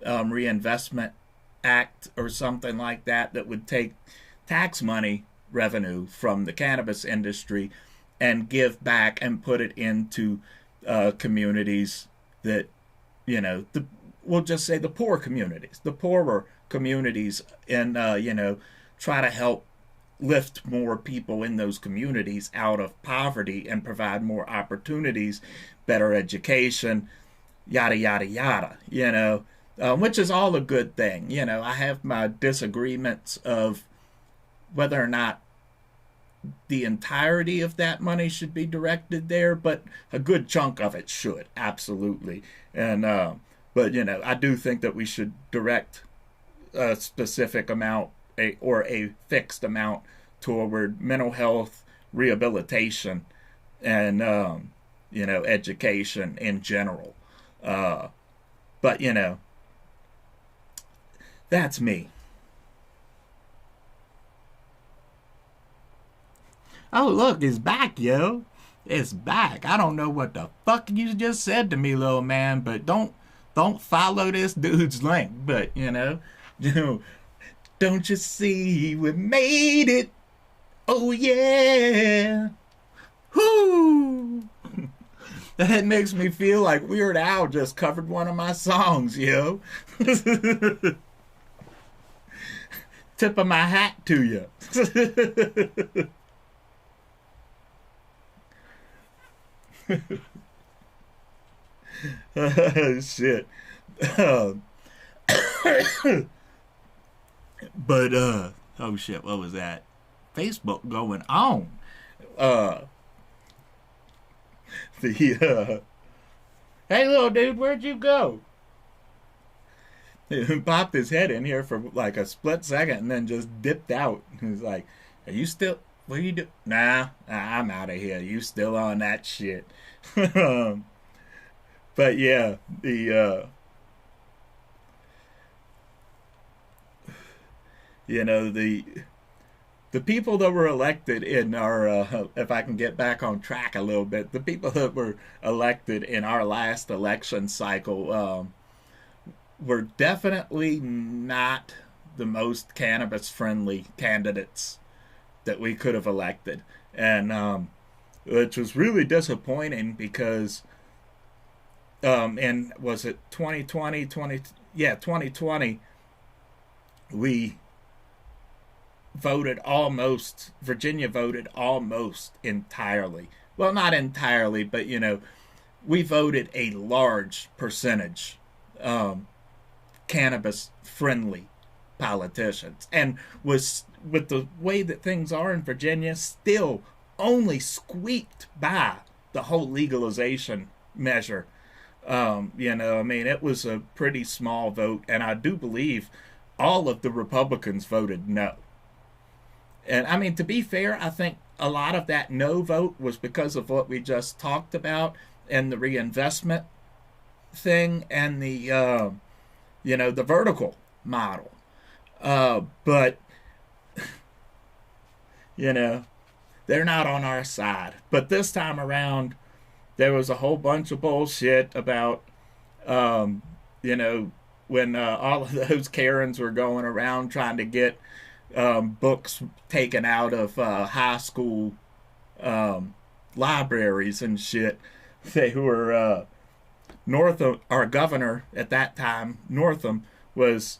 Reinvestment Act or something like that, that would take tax money revenue from the cannabis industry and give back and put it into communities that, we'll just say the poor communities, the poorer communities, and, try to help lift more people in those communities out of poverty and provide more opportunities, better education, yada, yada, yada, which is all a good thing. I have my disagreements of whether or not the entirety of that money should be directed there, but a good chunk of it should, absolutely. And, but, I do think that we should direct a specific amount or a fixed amount toward mental health rehabilitation and, education in general. But, that's me. Oh, look, it's back, yo. It's back. I don't know what the fuck you just said to me, little man, but don't follow this dude's link. But, don't you see we made it? Oh, yeah. Whoo! That makes me feel like Weird Al just covered one of my songs, yo. Tip of my hat to you. Shit. But, oh shit, what was that? Facebook going on. Hey little dude, where'd you go? He popped his head in here for like a split second and then just dipped out. He's like, are you still, what are you doing? Nah, I'm out of here. You still on that shit. But yeah, the people that were elected in our, if I can get back on track a little bit, the people that were elected in our last election cycle were definitely not the most cannabis-friendly candidates that we could have elected. And which was really disappointing because in, was it 2020, 2020, we Virginia voted almost entirely. Well, not entirely, but we voted a large percentage cannabis friendly politicians, and was, with the way that things are in Virginia, still only squeaked by the whole legalization measure. It was a pretty small vote, and I do believe all of the Republicans voted no. And to be fair, I think a lot of that no vote was because of what we just talked about, and the reinvestment thing, and the the vertical model. But they're not on our side. But this time around, there was a whole bunch of bullshit about when all of those Karens were going around trying to get books taken out of high school libraries and shit. They were Northam, our governor at that time, Northam, was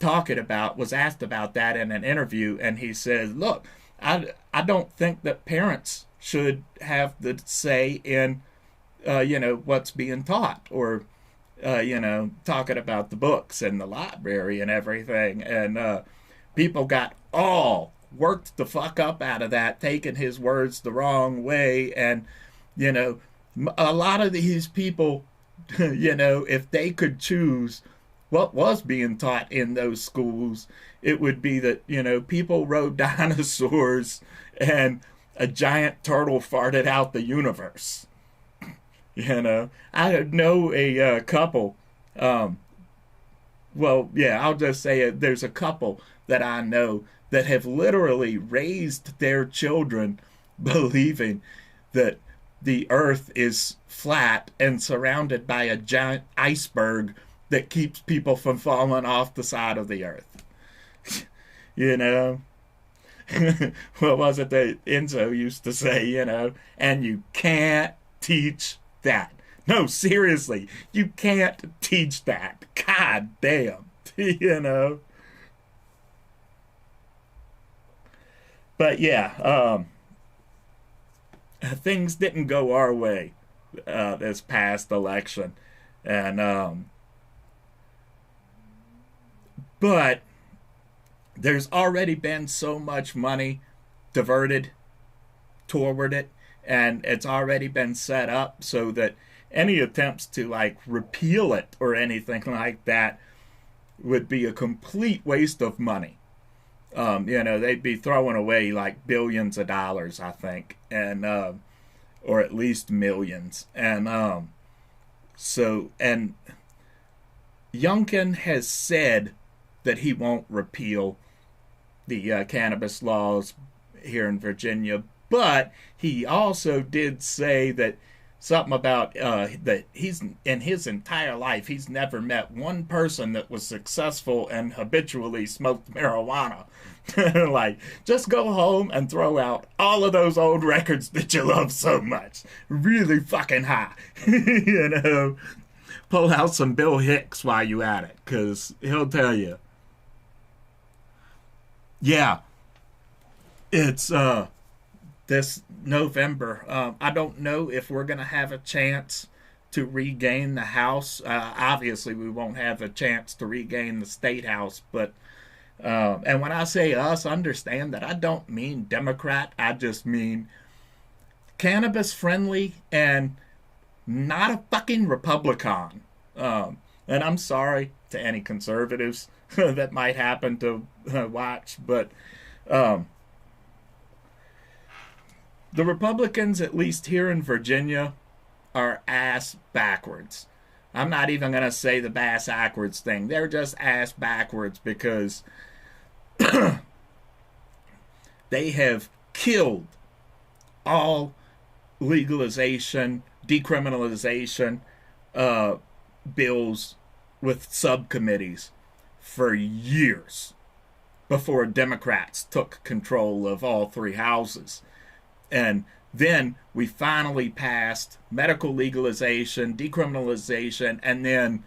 asked about that in an interview, and he said, "Look, I don't think that parents should have the say in what's being taught, or talking about the books and the library and everything." And people got all worked the fuck up out of that, taking his words the wrong way. And a lot of these people, if they could choose what was being taught in those schools, it would be that people rode dinosaurs and a giant turtle farted out the universe. I know a couple. I'll just say it. There's a couple that I know that have literally raised their children believing that the earth is flat and surrounded by a giant iceberg that keeps people from falling off the side of the earth. What was it that Enzo used to say, and you can't teach that. No, seriously, you can't teach that. God damn, But yeah, things didn't go our way this past election, and but there's already been so much money diverted toward it, and it's already been set up so that any attempts to repeal it or anything like that would be a complete waste of money. They'd be throwing away billions of dollars, I think, and or at least millions. And and Youngkin has said that he won't repeal the cannabis laws here in Virginia, but he also did say that something about that he's, in his entire life, he's never met one person that was successful and habitually smoked marijuana. Just go home and throw out all of those old records that you love so much. Really fucking high. Pull out some Bill Hicks while you at it, because he'll tell you. Yeah. It's this November. I don't know if we're going to have a chance to regain the House. Obviously, we won't have a chance to regain the State House, but and when I say us, understand that I don't mean Democrat. I just mean cannabis friendly and not a fucking Republican. And I'm sorry to any conservatives that might happen to watch, but the Republicans, at least here in Virginia, are ass backwards. I'm not even going to say the bass backwards thing. They're just ass backwards because they have killed all legalization, decriminalization bills with subcommittees for years before Democrats took control of all three houses. And then we finally passed medical legalization, decriminalization, and then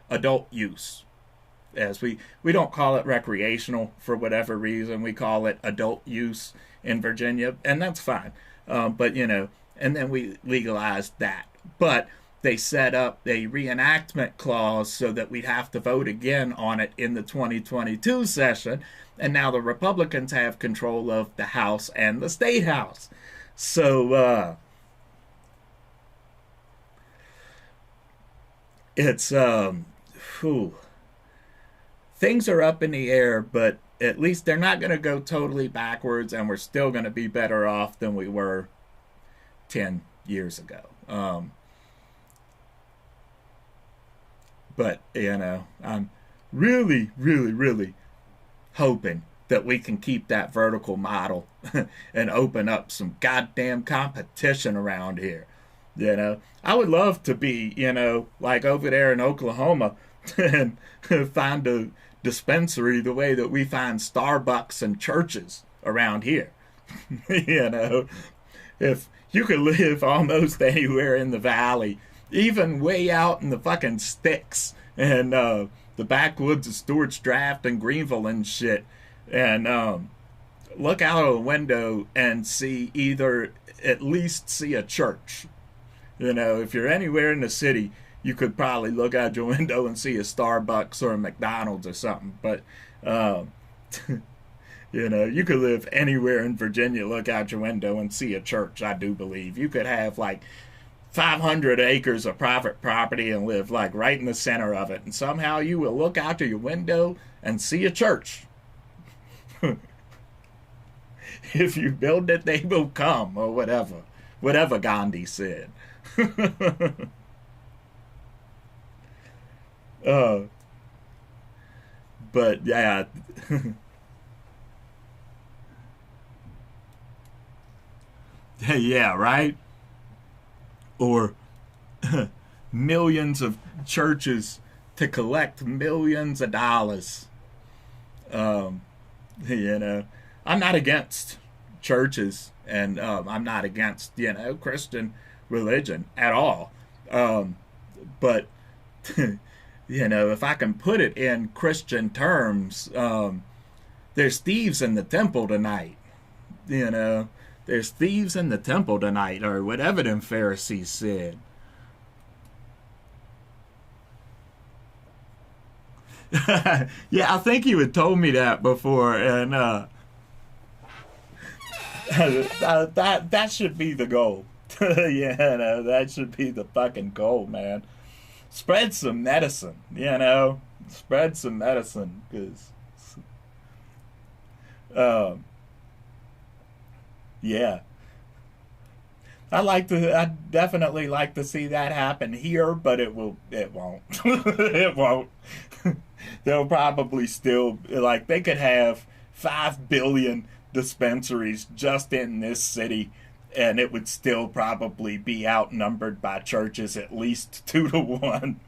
adult use. as we don't call it recreational for whatever reason. We call it adult use in Virginia, and that's fine. But and then we legalized that. But they set up a reenactment clause so that we'd have to vote again on it in the 2022 session. And now the Republicans have control of the House and the State House. So it's things are up in the air, but at least they're not going to go totally backwards, and we're still going to be better off than we were 10 years ago. But I'm really, really, really hoping that we can keep that vertical model and open up some goddamn competition around here. I would love to be, like over there in Oklahoma and find a dispensary the way that we find Starbucks and churches around here. If you could live almost anywhere in the valley, even way out in the fucking sticks and the backwoods of Stewart's Draft and Greenville and shit, and look out of the window and at least see a church. If you're anywhere in the city, you could probably look out your window and see a Starbucks or a McDonald's or something. But, you could live anywhere in Virginia, look out your window and see a church, I do believe. You could have like 500 acres of private property and live like right in the center of it. And somehow you will look out to your window and see a church. If you build it, they will come, or whatever Gandhi said. But yeah. Yeah, right? Or millions of churches to collect millions of dollars. I'm not against churches, and I'm not against, Christian religion at all. But, if I can put it in Christian terms, there's thieves in the temple tonight. There's thieves in the temple tonight, or whatever them Pharisees said. Yeah, I think you had told me that before, and that should be the goal. That should be the fucking goal, man. Spread some medicine, Spread some medicine, because yeah. I definitely like to see that happen here, but it won't. It won't. They'll probably still, they could have 5 billion dispensaries just in this city, and it would still probably be outnumbered by churches at least 2 to 1.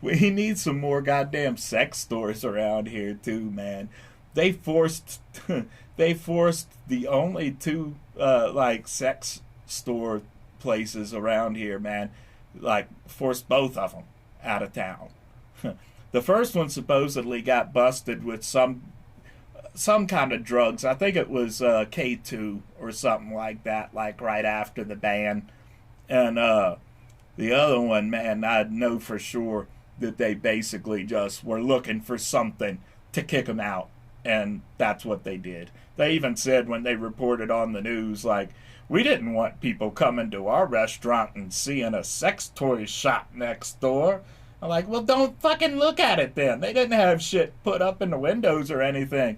We need some more goddamn sex stores around here too, man. They forced the only 2 sex store places around here, man. Forced both of them out of town. The first one supposedly got busted with some kind of drugs. I think it was K2 or something like that, right after the ban. And the other one, man, I know for sure that they basically just were looking for something to kick them out, and that's what they did. They even said when they reported on the news, we didn't want people coming to our restaurant and seeing a sex toy shop next door. I'm like, well, don't fucking look at it then. They didn't have shit put up in the windows or anything.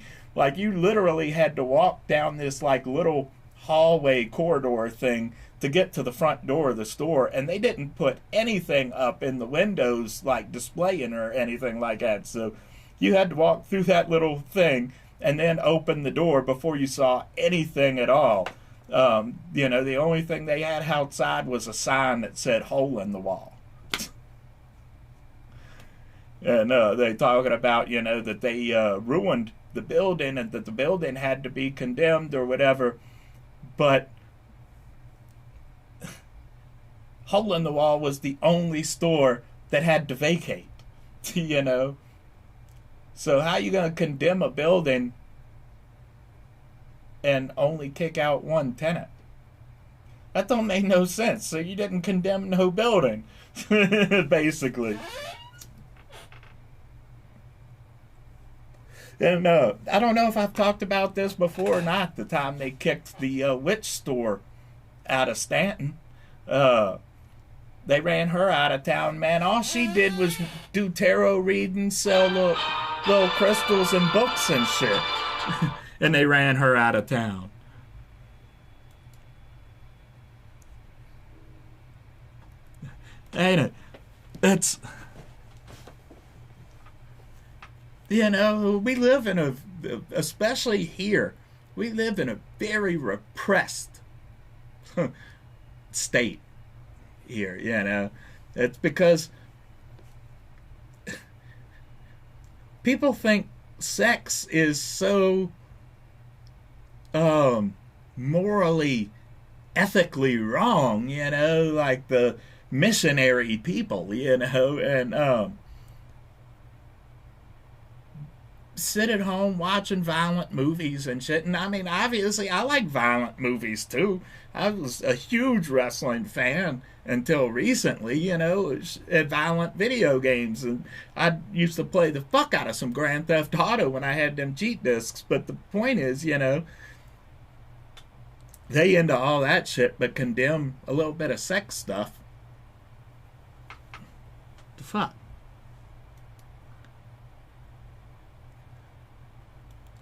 You literally had to walk down this little hallway corridor thing to get to the front door of the store, and they didn't put anything up in the windows displaying or anything like that. So you had to walk through that little thing and then open the door before you saw anything at all. The only thing they had outside was a sign that said "hole in the wall." And they talking about, that they ruined the building and that the building had to be condemned or whatever. But Hole in the Wall was the only store that had to vacate. You know? So how you going to condemn a building and only kick out one tenant? That don't make no sense. So you didn't condemn no building, basically. And I don't know if I've talked about this before or not, the time they kicked the witch store out of Stanton. They ran her out of town, man. All she did was do tarot readings, sell little crystals and books and shit. And they ran her out of town. Ain't it? It's... You know, we live in a... Especially here, we live in a very repressed state here, you know. It's because people think sex is so morally, ethically wrong, you know, like the missionary people, you know, and sit at home watching violent movies and shit. And I mean, obviously, I like violent movies too. I was a huge wrestling fan until recently, you know, at violent video games. And I used to play the fuck out of some Grand Theft Auto when I had them cheat discs. But the point is, you know, they into all that shit but condemn a little bit of sex stuff. The fuck?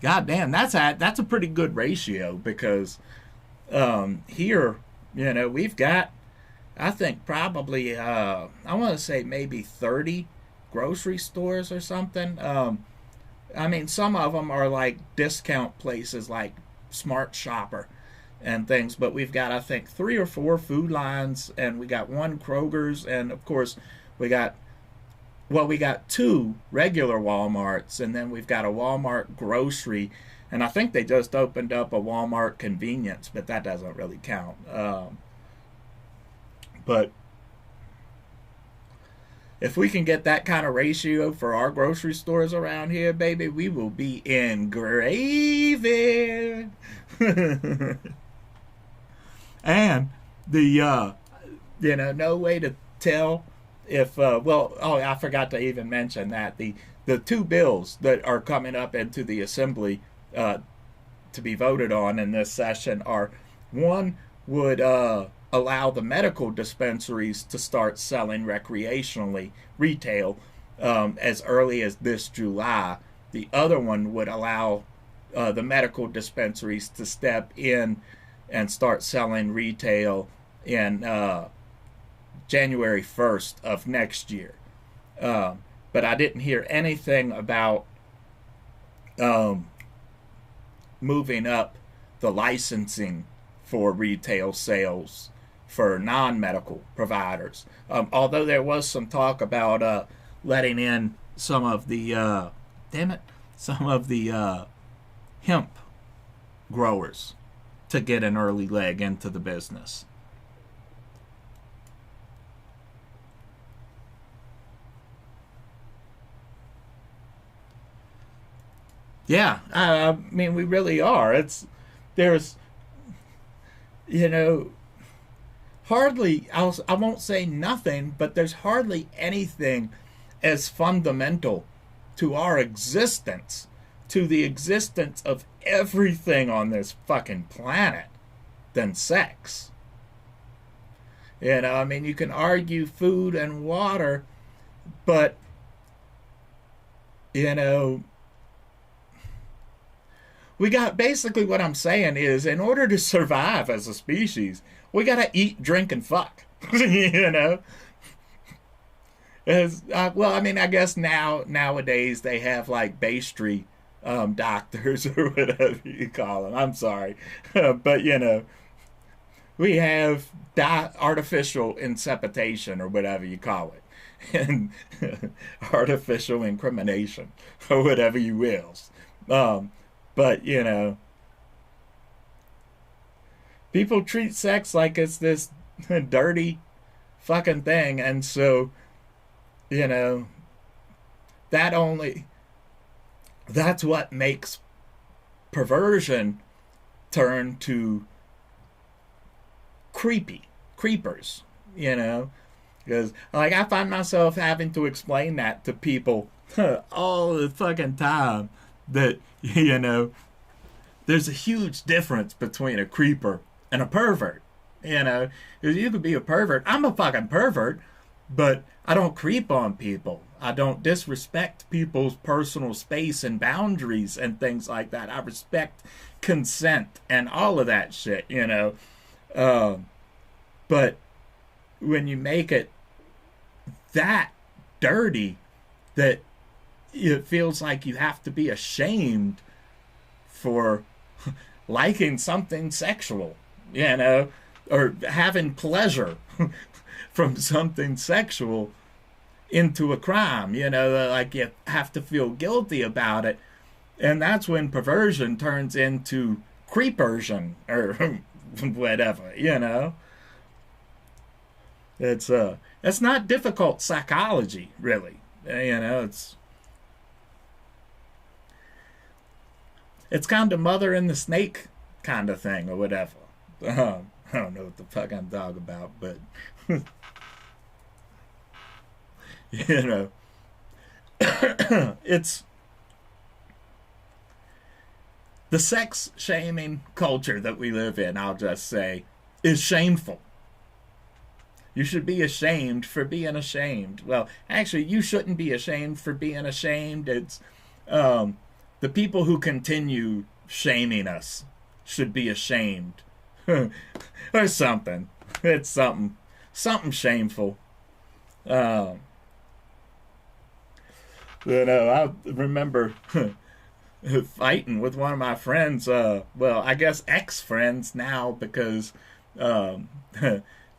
God damn, that's a pretty good ratio, because here, you know, we've got, I think, probably I want to say maybe 30 grocery stores or something. I mean, some of them are like discount places like Smart Shopper and things, but we've got, I think, 3 or 4 Food Lines, and we got 1 Kroger's, and of course we got 2 regular Walmarts, and then we've got a Walmart grocery, and I think they just opened up a Walmart convenience, but that doesn't really count. But if we can get that kind of ratio for our grocery stores around here, baby, we will be in gravy. And the, you know, no way to tell if I forgot to even mention that the 2 bills that are coming up into the assembly to be voted on in this session are, one would allow the medical dispensaries to start selling recreationally, retail, as early as this July. The other one would allow the medical dispensaries to step in and start selling retail in January 1st of next year. But I didn't hear anything about moving up the licensing for retail sales for non-medical providers. Although there was some talk about letting in some of the hemp growers to get an early leg into the business. Yeah, I mean, we really are. There's, you know, hardly, I won't say nothing, but there's hardly anything as fundamental to our existence, to the existence of everything on this fucking planet, than sex. You know, I mean, you can argue food and water, but, you know, we got, basically what I'm saying is, in order to survive as a species, we gotta eat, drink, and fuck. You know? Well, I mean, I guess nowadays they have like pastry doctors or whatever you call them. I'm sorry. But, you know, we have artificial insemination or whatever you call it. And artificial incrimination or whatever you will. But, you know, people treat sex like it's this dirty, fucking thing. And so, you know, that's what makes perversion turn to creepers, you know, because like I find myself having to explain that to people all the fucking time, that, you know, there's a huge difference between a creeper and a pervert, you know, because you could be a pervert. I'm a fucking pervert, but I don't creep on people. I don't disrespect people's personal space and boundaries and things like that. I respect consent and all of that shit, you know. But when you make it that dirty that it feels like you have to be ashamed for liking something sexual, you know, or having pleasure from something sexual into a crime, you know, like you have to feel guilty about it. And that's when perversion turns into creepersion or whatever, you know. It's not difficult psychology, really. You know, it's kind of mother and the snake kind of thing or whatever. I don't know what the fuck I'm talking about, but you know, it's the sex shaming culture that we live in, I'll just say, is shameful. You should be ashamed for being ashamed. Well, actually, you shouldn't be ashamed for being ashamed. It's the people who continue shaming us should be ashamed. Or something. It's something shameful. You know, I remember fighting with one of my friends, well, I guess ex-friends now, because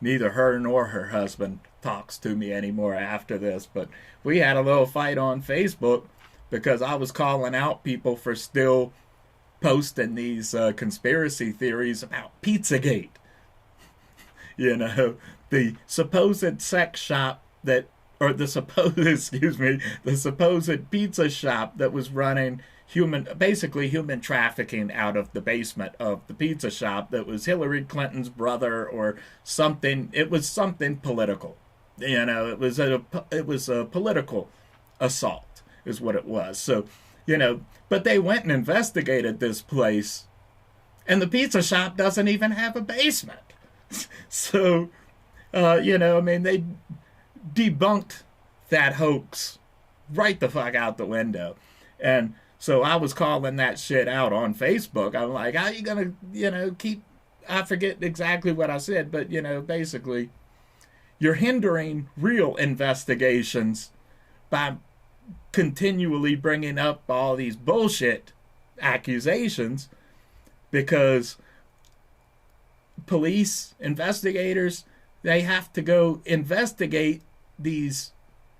neither her nor her husband talks to me anymore after this, but we had a little fight on Facebook because I was calling out people for still posting these conspiracy theories about Pizzagate. You know, the supposed sex shop that, or the supposed, the supposed pizza shop that was running basically human trafficking out of the basement of the pizza shop, that was Hillary Clinton's brother or something. It was something political. You know, it was a political assault is what it was. So, you know, but they went and investigated this place, and the pizza shop doesn't even have a basement. So, you know, I mean, they debunked that hoax right the fuck out the window. And so I was calling that shit out on Facebook. I'm like, how you gonna, you know, I forget exactly what I said, but, you know, basically, you're hindering real investigations by continually bringing up all these bullshit accusations, because police investigators, they have to go investigate these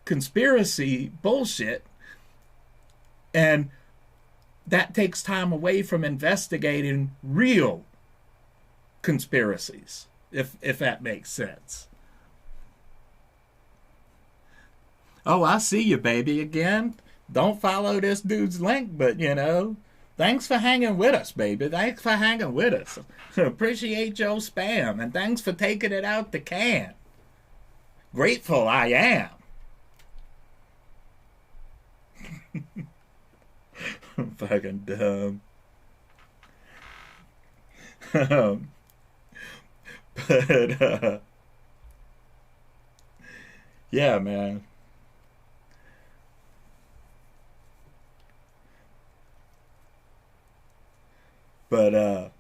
conspiracy bullshit, and that takes time away from investigating real conspiracies, if that makes sense. Oh, I see you, baby, again. Don't follow this dude's link, but, you know, thanks for hanging with us, baby. Thanks for hanging with us. Appreciate your spam, and thanks for taking it out the can. Grateful I am. Fucking dumb. But, yeah, man. But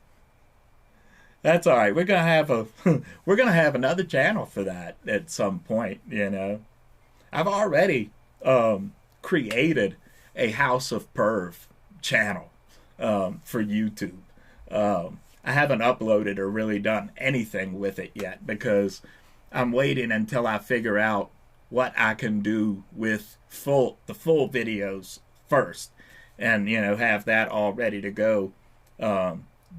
that's all right. We're gonna have another channel for that at some point. You know, I've already created a House of Perv channel for YouTube. I haven't uploaded or really done anything with it yet, because I'm waiting until I figure out what I can do with the full videos first, and, you know, have that all ready to go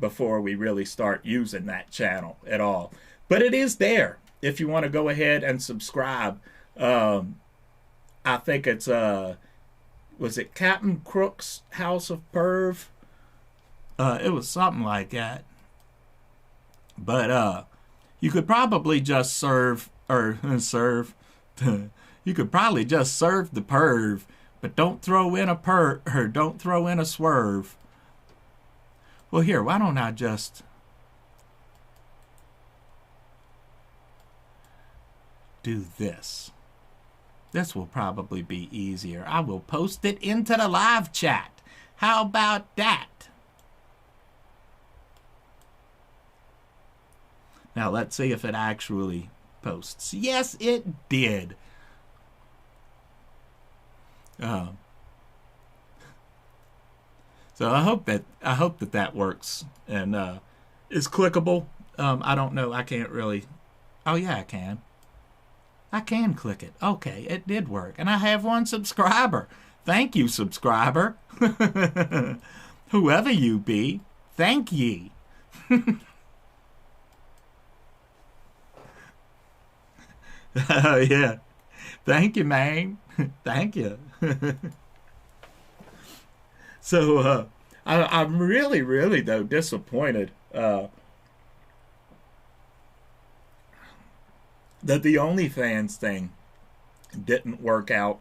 before we really start using that channel at all. But it is there. if you want to go ahead and subscribe, I think it's was it Captain Crook's House of Perv? It was something like that. But you could probably just serve you could probably just serve the perv, but don't throw in a swerve. Well, here, why don't I just do this? This will probably be easier. I will post it into the live chat. How about that? Now let's see if it actually posts. Yes, it did. So I hope that works and is clickable. I don't know. I can't really. Oh yeah, I can. I can click it. Okay, it did work. And I have 1 subscriber. Thank you, subscriber. Whoever you be, thank ye. Oh, yeah. Thank you, man. Thank you. So, I'm really, really, though, disappointed that the OnlyFans thing didn't work out.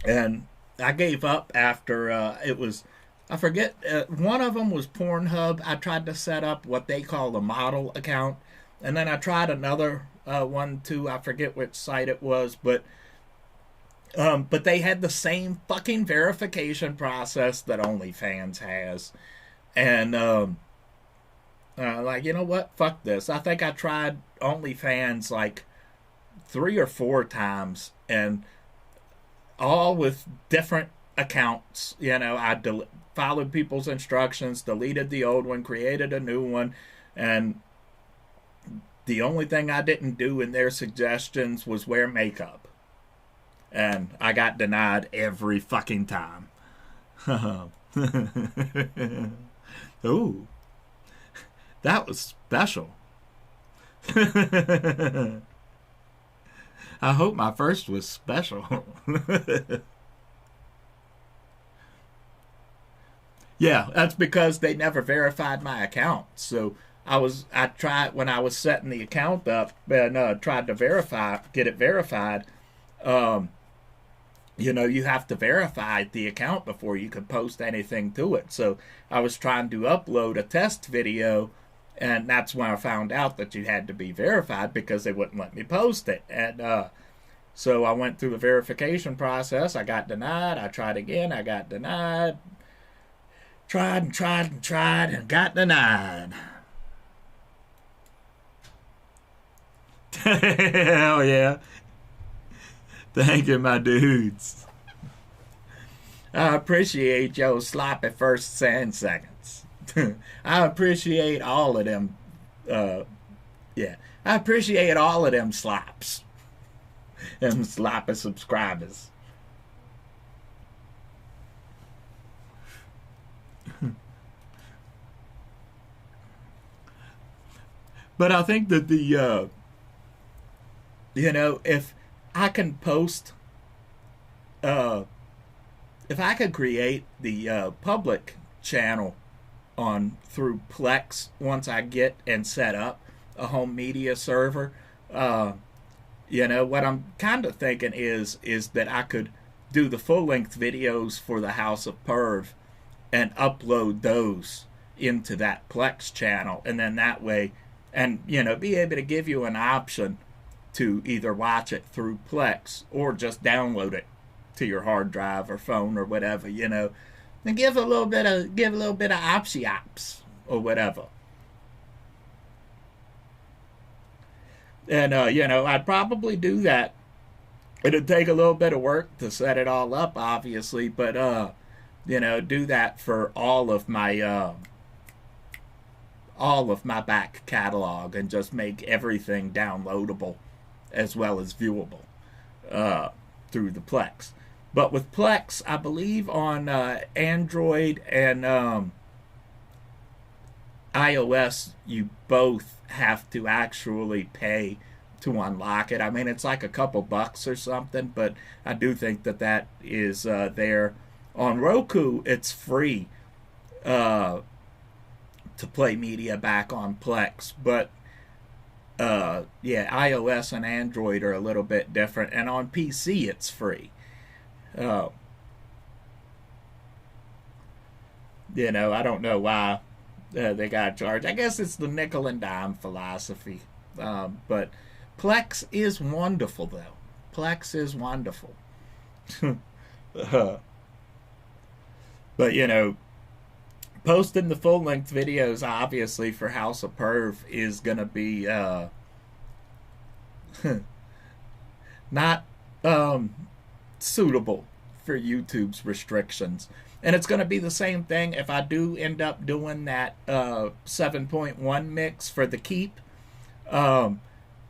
And I gave up after it was, I forget, one of them was Pornhub. I tried to set up what they call a model account. And then I tried another one too. I forget which site it was, but they had the same fucking verification process that OnlyFans has. And like, you know what? Fuck this. I think I tried OnlyFans like 3 or 4 times, and all with different accounts. You know, I followed people's instructions, deleted the old one, created a new one, and the only thing I didn't do in their suggestions was wear makeup. And I got denied every fucking time. Ooh. That was special. I hope my first was special. Yeah, that's because they never verified my account. So I tried when I was setting the account up and tried to get it verified. You know, you have to verify the account before you could post anything to it. So I was trying to upload a test video, and that's when I found out that you had to be verified because they wouldn't let me post it. And so I went through the verification process. I got denied. I tried again. I got denied. Tried and tried and tried and got denied. Hell yeah. Thank you, my dudes. I appreciate your sloppy first 10 seconds. I appreciate all of them. Yeah, I appreciate all of them slops. Them sloppy subscribers. But I think that the, you know, if I can post, if I could create the public channel through Plex once I get and set up a home media server, you know, what I'm kind of thinking is that I could do the full-length videos for the House of Perv and upload those into that Plex channel, and then that way, and, you know, be able to give you an option to either watch it through Plex or just download it to your hard drive or phone or whatever, you know, and give a little bit of opsy-ops or whatever. And you know, I'd probably do that. It'd take a little bit of work to set it all up, obviously, but you know, do that for all of my back catalog and just make everything downloadable as well as viewable through the Plex. But with Plex, I believe on Android and I iOS, you both have to actually pay to unlock it. I mean, it's like a couple bucks or something, but I do think that that is there. On Roku, it's free to play media back on Plex, but yeah, iOS and Android are a little bit different, and on PC it's free. Uh, I don't know why they got charged. I guess it's the nickel and dime philosophy. But Plex is wonderful, though. Plex is wonderful. But, posting the full-length videos, obviously, for House of Perv is going to be not suitable for YouTube's restrictions. And it's going to be the same thing if I do end up doing that 7.1 mix for the keep.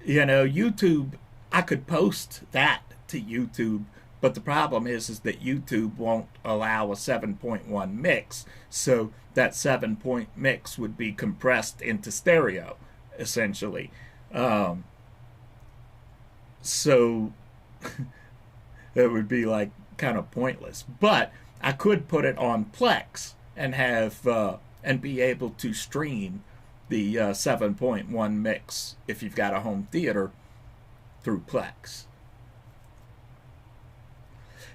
YouTube, I could post that to YouTube, but the problem is that YouTube won't allow a 7.1 mix, so that 7-point mix would be compressed into stereo, essentially. So it would be like kind of pointless. But I could put it on Plex and have and be able to stream the 7.1 mix if you've got a home theater through Plex,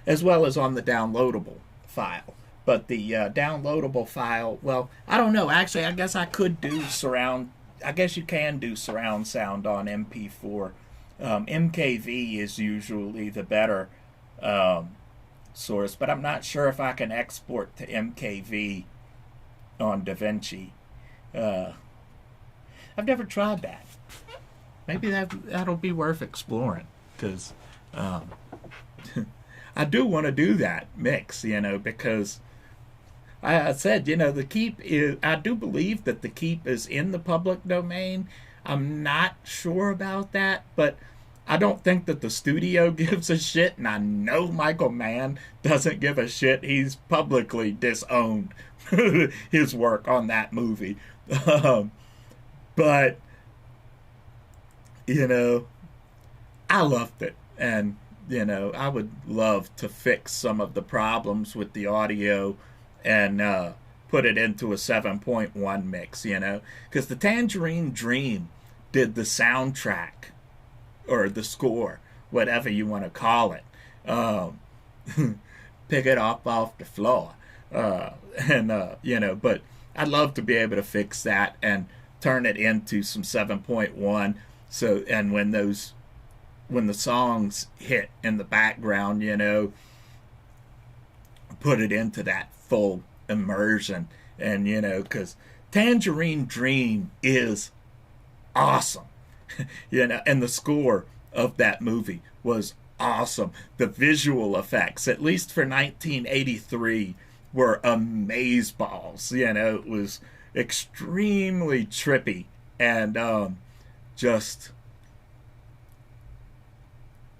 as well as on the downloadable file. But the downloadable file, well, I don't know. Actually, I guess I could do surround. I guess you can do surround sound on MP4. MKV is usually the better source, but I'm not sure if I can export to MKV on DaVinci. I've never tried that. Maybe that'll be worth exploring, because I do want to do that mix, because I said, the keep is, I do believe that the keep is in the public domain. I'm not sure about that, but I don't think that the studio gives a shit, and I know Michael Mann doesn't give a shit. He's publicly disowned his work on that movie. But, I loved it, and, I would love to fix some of the problems with the audio and put it into a 7.1 mix, because the Tangerine Dream did the soundtrack, or the score, whatever you want to call it. Pick it up off the floor. But I'd love to be able to fix that and turn it into some 7.1. So, and when the songs hit in the background, put it into that full immersion. And, because Tangerine Dream is awesome. And the score of that movie was awesome. The visual effects, at least for 1983, were amazeballs. It was extremely trippy and just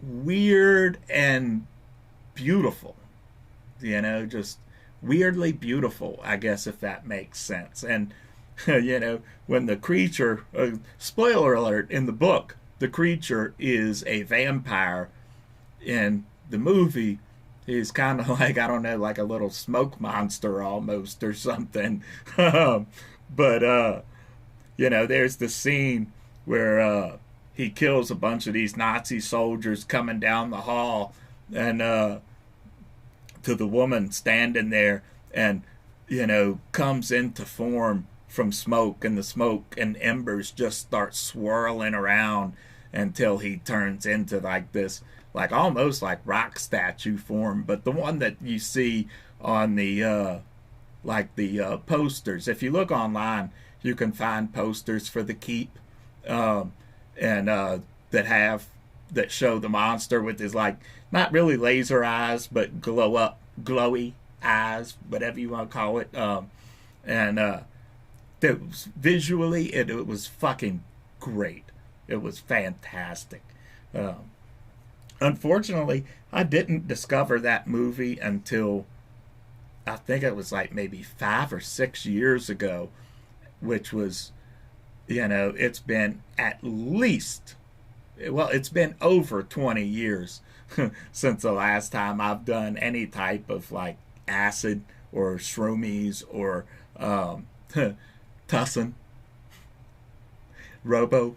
weird and beautiful. Just weirdly beautiful, I guess, if that makes sense. And when the creature, spoiler alert, in the book, the creature is a vampire. In the movie, he's kind of like, I don't know, like a little smoke monster almost or something. But there's the scene where he kills a bunch of these Nazi soldiers coming down the hall, and to the woman standing there, and comes into form from smoke, and the smoke and embers just start swirling around until he turns into like this, like almost like rock statue form. But the one that you see on the posters, if you look online, you can find posters for the keep, that show the monster with his, like, not really laser eyes, but glowy eyes, whatever you want to call it. Visually, it was fucking great. It was fantastic. Unfortunately, I didn't discover that movie until I think it was like maybe 5 or 6 years ago, which was, it's been at least, well, it's been over 20 years since the last time I've done any type of like acid or shroomies or tussin, robo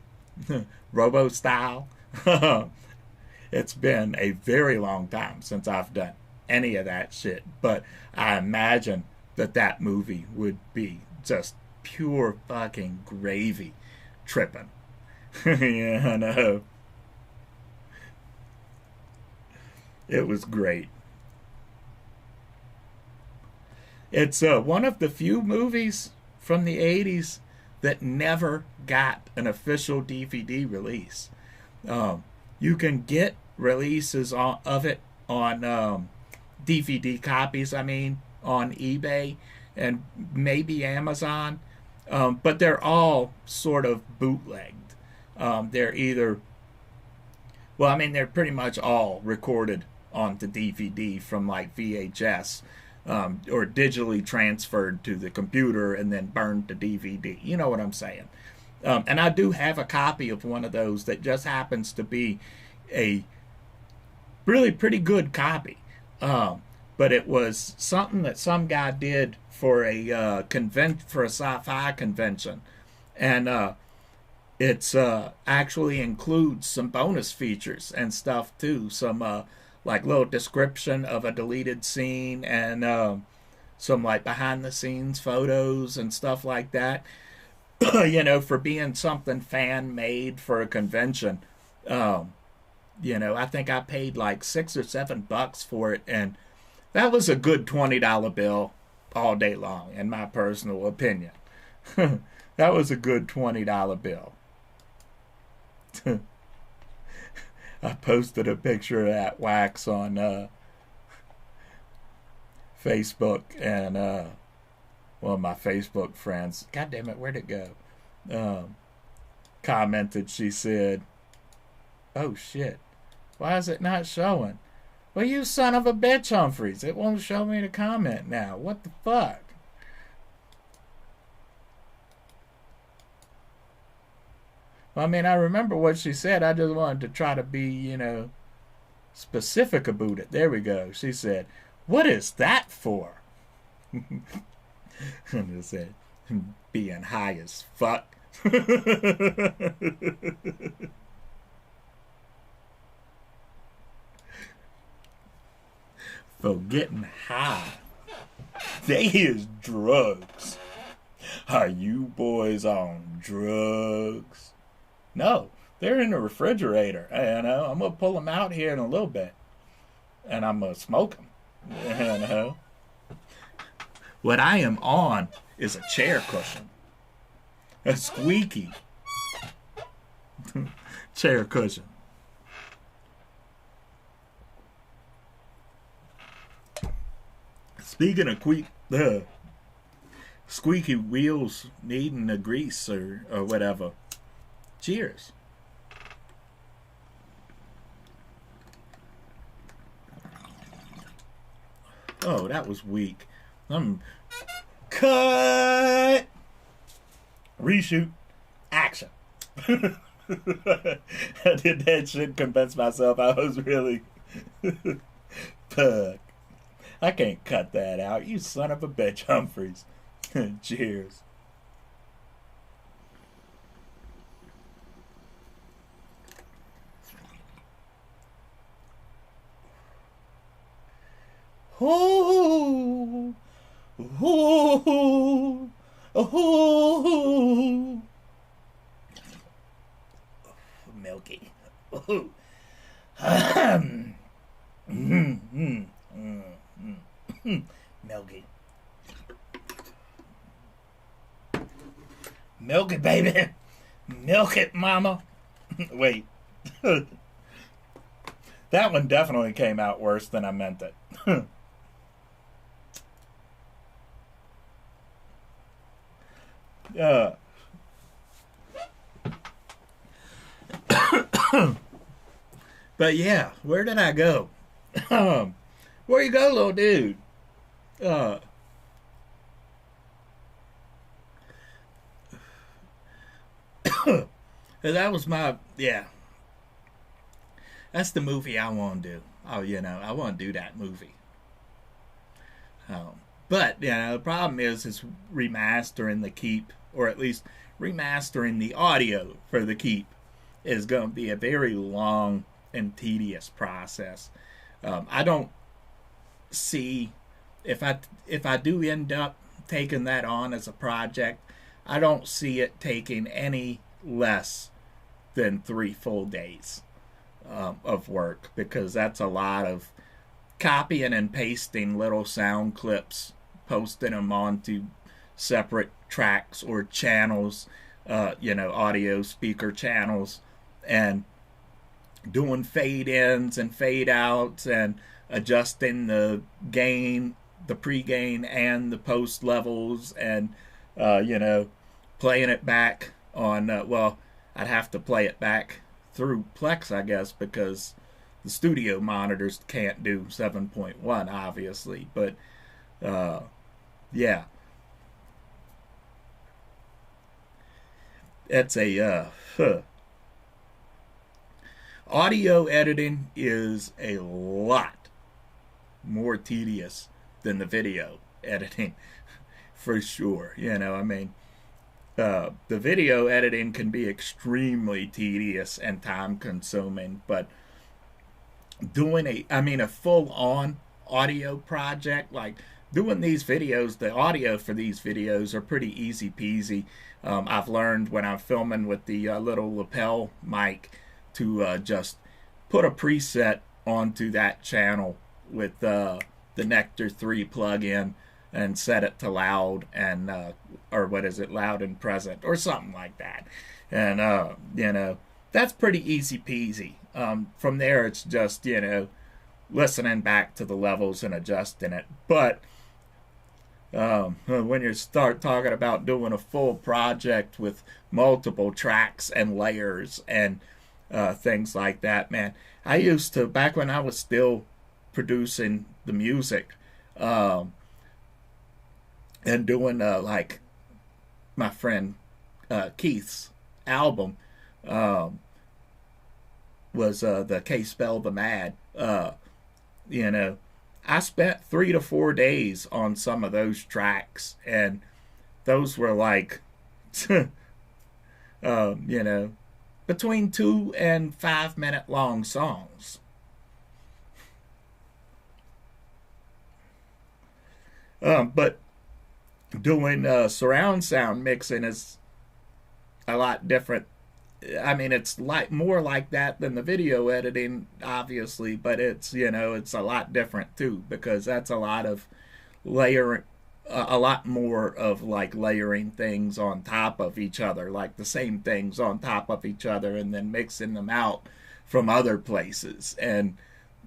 style. It's been a very long time since I've done any of that shit, but I imagine that movie would be just pure fucking gravy tripping. It was great. It's one of the few movies from the 80s that never got an official DVD release. You can get releases of it on DVD copies, on eBay and maybe Amazon, but they're all sort of bootlegged. They're either, they're pretty much all recorded onto DVD from like VHS, or digitally transferred to the computer and then burned to DVD. You know what I'm saying? And I do have a copy of one of those that just happens to be a really pretty good copy. But it was something that some guy did for a sci-fi convention, and it's actually includes some bonus features and stuff too. Some like little description of a deleted scene and some like behind the scenes photos and stuff like that. For being something fan made for a convention. I think I paid like $6 or $7 for it, and that was a good $20 bill all day long, in my personal opinion. That was a good $20 bill. I posted a picture of that wax on Facebook, and one of my Facebook friends, God damn it, where'd it go? Commented, she said, "Oh shit, why is it not showing?" Well, you son of a bitch, Humphreys, it won't show me the comment now. What the fuck? Well, I remember what she said. I just wanted to try to be, specific about it. There we go. She said, "What is that for?" And I said, "Being high as fuck." For getting high. They is drugs. Are you boys on drugs? No, they're in the refrigerator. I'm going to pull them out here in a little bit. And I'm going to smoke them. What I am on is a chair cushion. A squeaky chair cushion. Speaking of squeaky wheels needing a grease or whatever. Cheers. Oh, that was weak. Cut! Reshoot. Action. I did that shit, convince myself I was really... Fuck. I can't cut that out. You son of a bitch, Humphreys. Cheers. Ooh, ooh, ooh. Milky. Ooh. Milky. Milk it, baby. Milk it, mama. Wait. That one definitely came out worse than I meant it. But yeah, where did I go? Where you go, little dude? That was my, yeah. That's the movie I want to do. Oh, I want to do that movie. But, the problem is remastering the Keep, or at least remastering the audio for the Keep, is going to be a very long and tedious process. I don't see, if I do end up taking that on as a project, I don't see it taking any less than 3 full days of work, because that's a lot of copying and pasting little sound clips, posting them onto separate tracks or channels, audio speaker channels, and doing fade ins and fade outs and adjusting the gain, the pre-gain and the post levels, and playing it back on I'd have to play it back through Plex, I guess, because the studio monitors can't do 7.1, obviously. But yeah, it's a audio editing is a lot more tedious than the video editing, for sure. The video editing can be extremely tedious and time consuming, but doing a full-on audio project, like doing these videos, the audio for these videos are pretty easy peasy. I've learned when I'm filming with the little lapel mic to just put a preset onto that channel with the Nectar 3 plug-in and set it to loud, and loud and present or something like that. And that's pretty easy peasy. From there it's just listening back to the levels and adjusting it. But when you start talking about doing a full project with multiple tracks and layers and things like that, man, I used to, back when I was still producing the music, and doing like my friend Keith's album was the K-Spell the Mad. I spent 3 to 4 days on some of those tracks, and those were like between 2 and 5 minute long songs. But doing surround sound mixing is a lot different. It's like more like that than the video editing, obviously, but it's it's a lot different too, because that's a lot of layering, a lot more of like layering things on top of each other, like the same things on top of each other, and then mixing them out from other places, and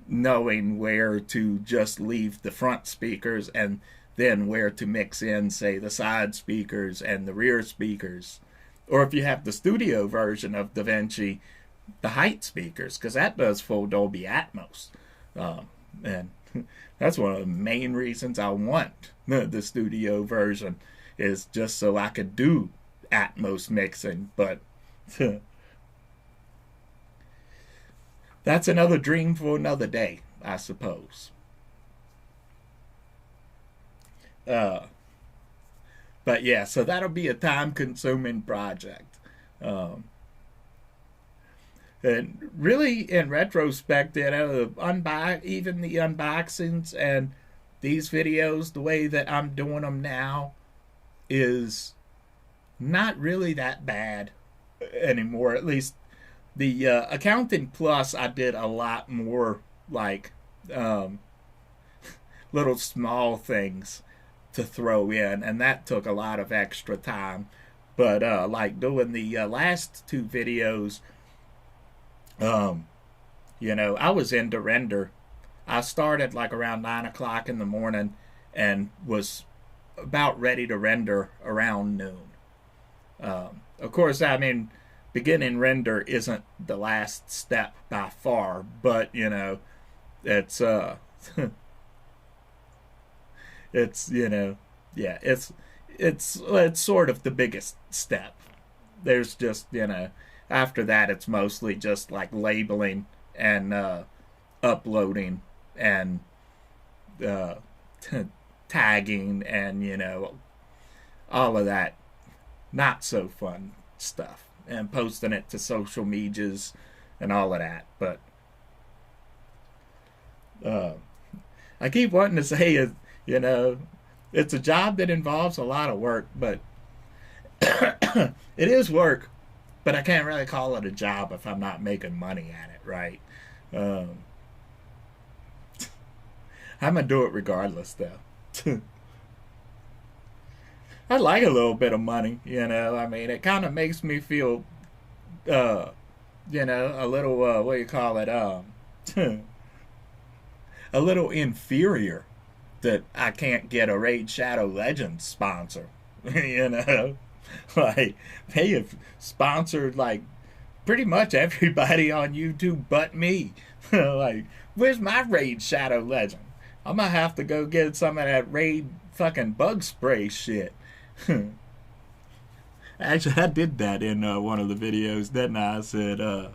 knowing where to just leave the front speakers and then where to mix in, say, the side speakers and the rear speakers. Or if you have the studio version of DaVinci, the height speakers, because that does full Dolby Atmos. And that's one of the main reasons I want the studio version, is just so I could do Atmos mixing. But that's another dream for another day, I suppose. But yeah, so that'll be a time-consuming project. And really, in retrospect, even the unboxings and these videos, the way that I'm doing them now, is not really that bad anymore. At least the Accounting Plus, I did a lot more like little small things to throw in, and that took a lot of extra time. But like doing the last 2 videos, I was into render. I started like around 9 o'clock in the morning and was about ready to render around noon. Of course, beginning render isn't the last step by far, but it's it's sort of the biggest step, there's just, after that it's mostly just like labeling and uploading and uh, tagging and all of that not so fun stuff, and posting it to social medias and all of that. But I keep wanting to say it's a job that involves a lot of work, but it is work, but I can't really call it a job if I'm not making money at it, right? I'm gonna do it regardless, though. I like a little bit of money, I mean, it kind of makes me feel, a little, what do you call it, a little inferior that I can't get a Raid Shadow Legends sponsor, Like, they have sponsored, like, pretty much everybody on YouTube but me. Like, where's my Raid Shadow Legend? I'm gonna have to go get some of that Raid fucking bug spray shit. Actually, I did that in one of the videos, didn't I? I said,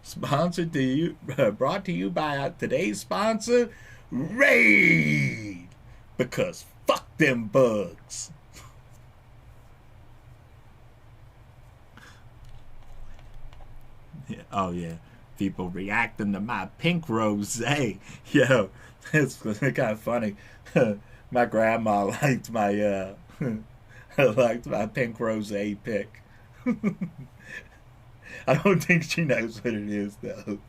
sponsored to you, brought to you by today's sponsor, Raid! Because fuck them bugs. Yeah, oh yeah, people reacting to my pink rosé. Yo, it's kind of funny. My grandma liked my liked my pink rosé pick. I don't think she knows what it is though.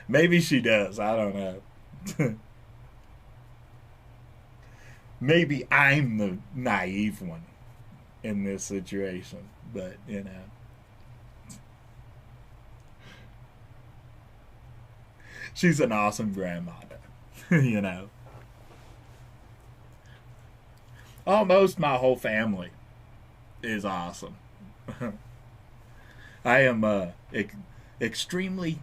Maybe she does. I don't know. Maybe I'm the naive one in this situation, but she's an awesome grandmother, Almost my whole family is awesome. I am extremely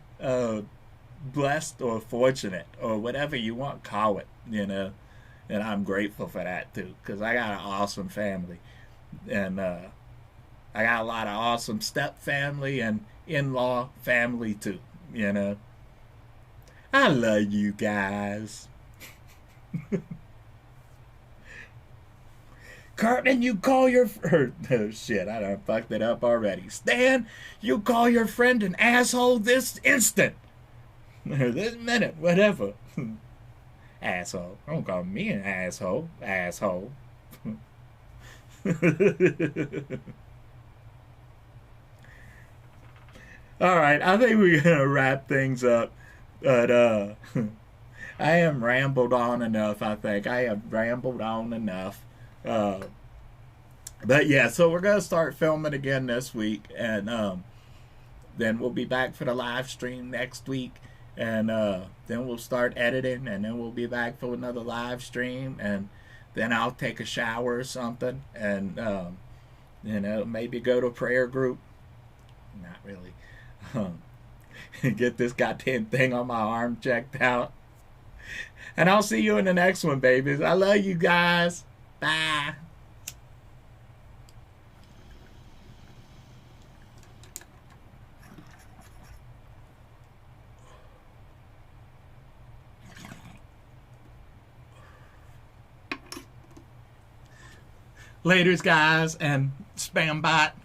blessed or fortunate or whatever you want to call it, and I'm grateful for that too, because I got an awesome family, and I got a lot of awesome step family and in-law family too, I love you guys. Cartman, you call your... Oh, shit, I done fucked it up already. Stan, you call your friend an asshole this instant. This minute, whatever. Asshole. Don't call me an asshole. Asshole. Alright, I think we're gonna wrap things up. But, I am rambled on enough, I think. I have rambled on enough. But yeah, so we're gonna start filming again this week, and then we'll be back for the live stream next week, and then we'll start editing, and then we'll be back for another live stream, and then I'll take a shower or something, and maybe go to a prayer group. Not really. Get this goddamn thing on my arm checked out. And I'll see you in the next one, babies. I love you guys. Bye. Laters, guys, and Spambot.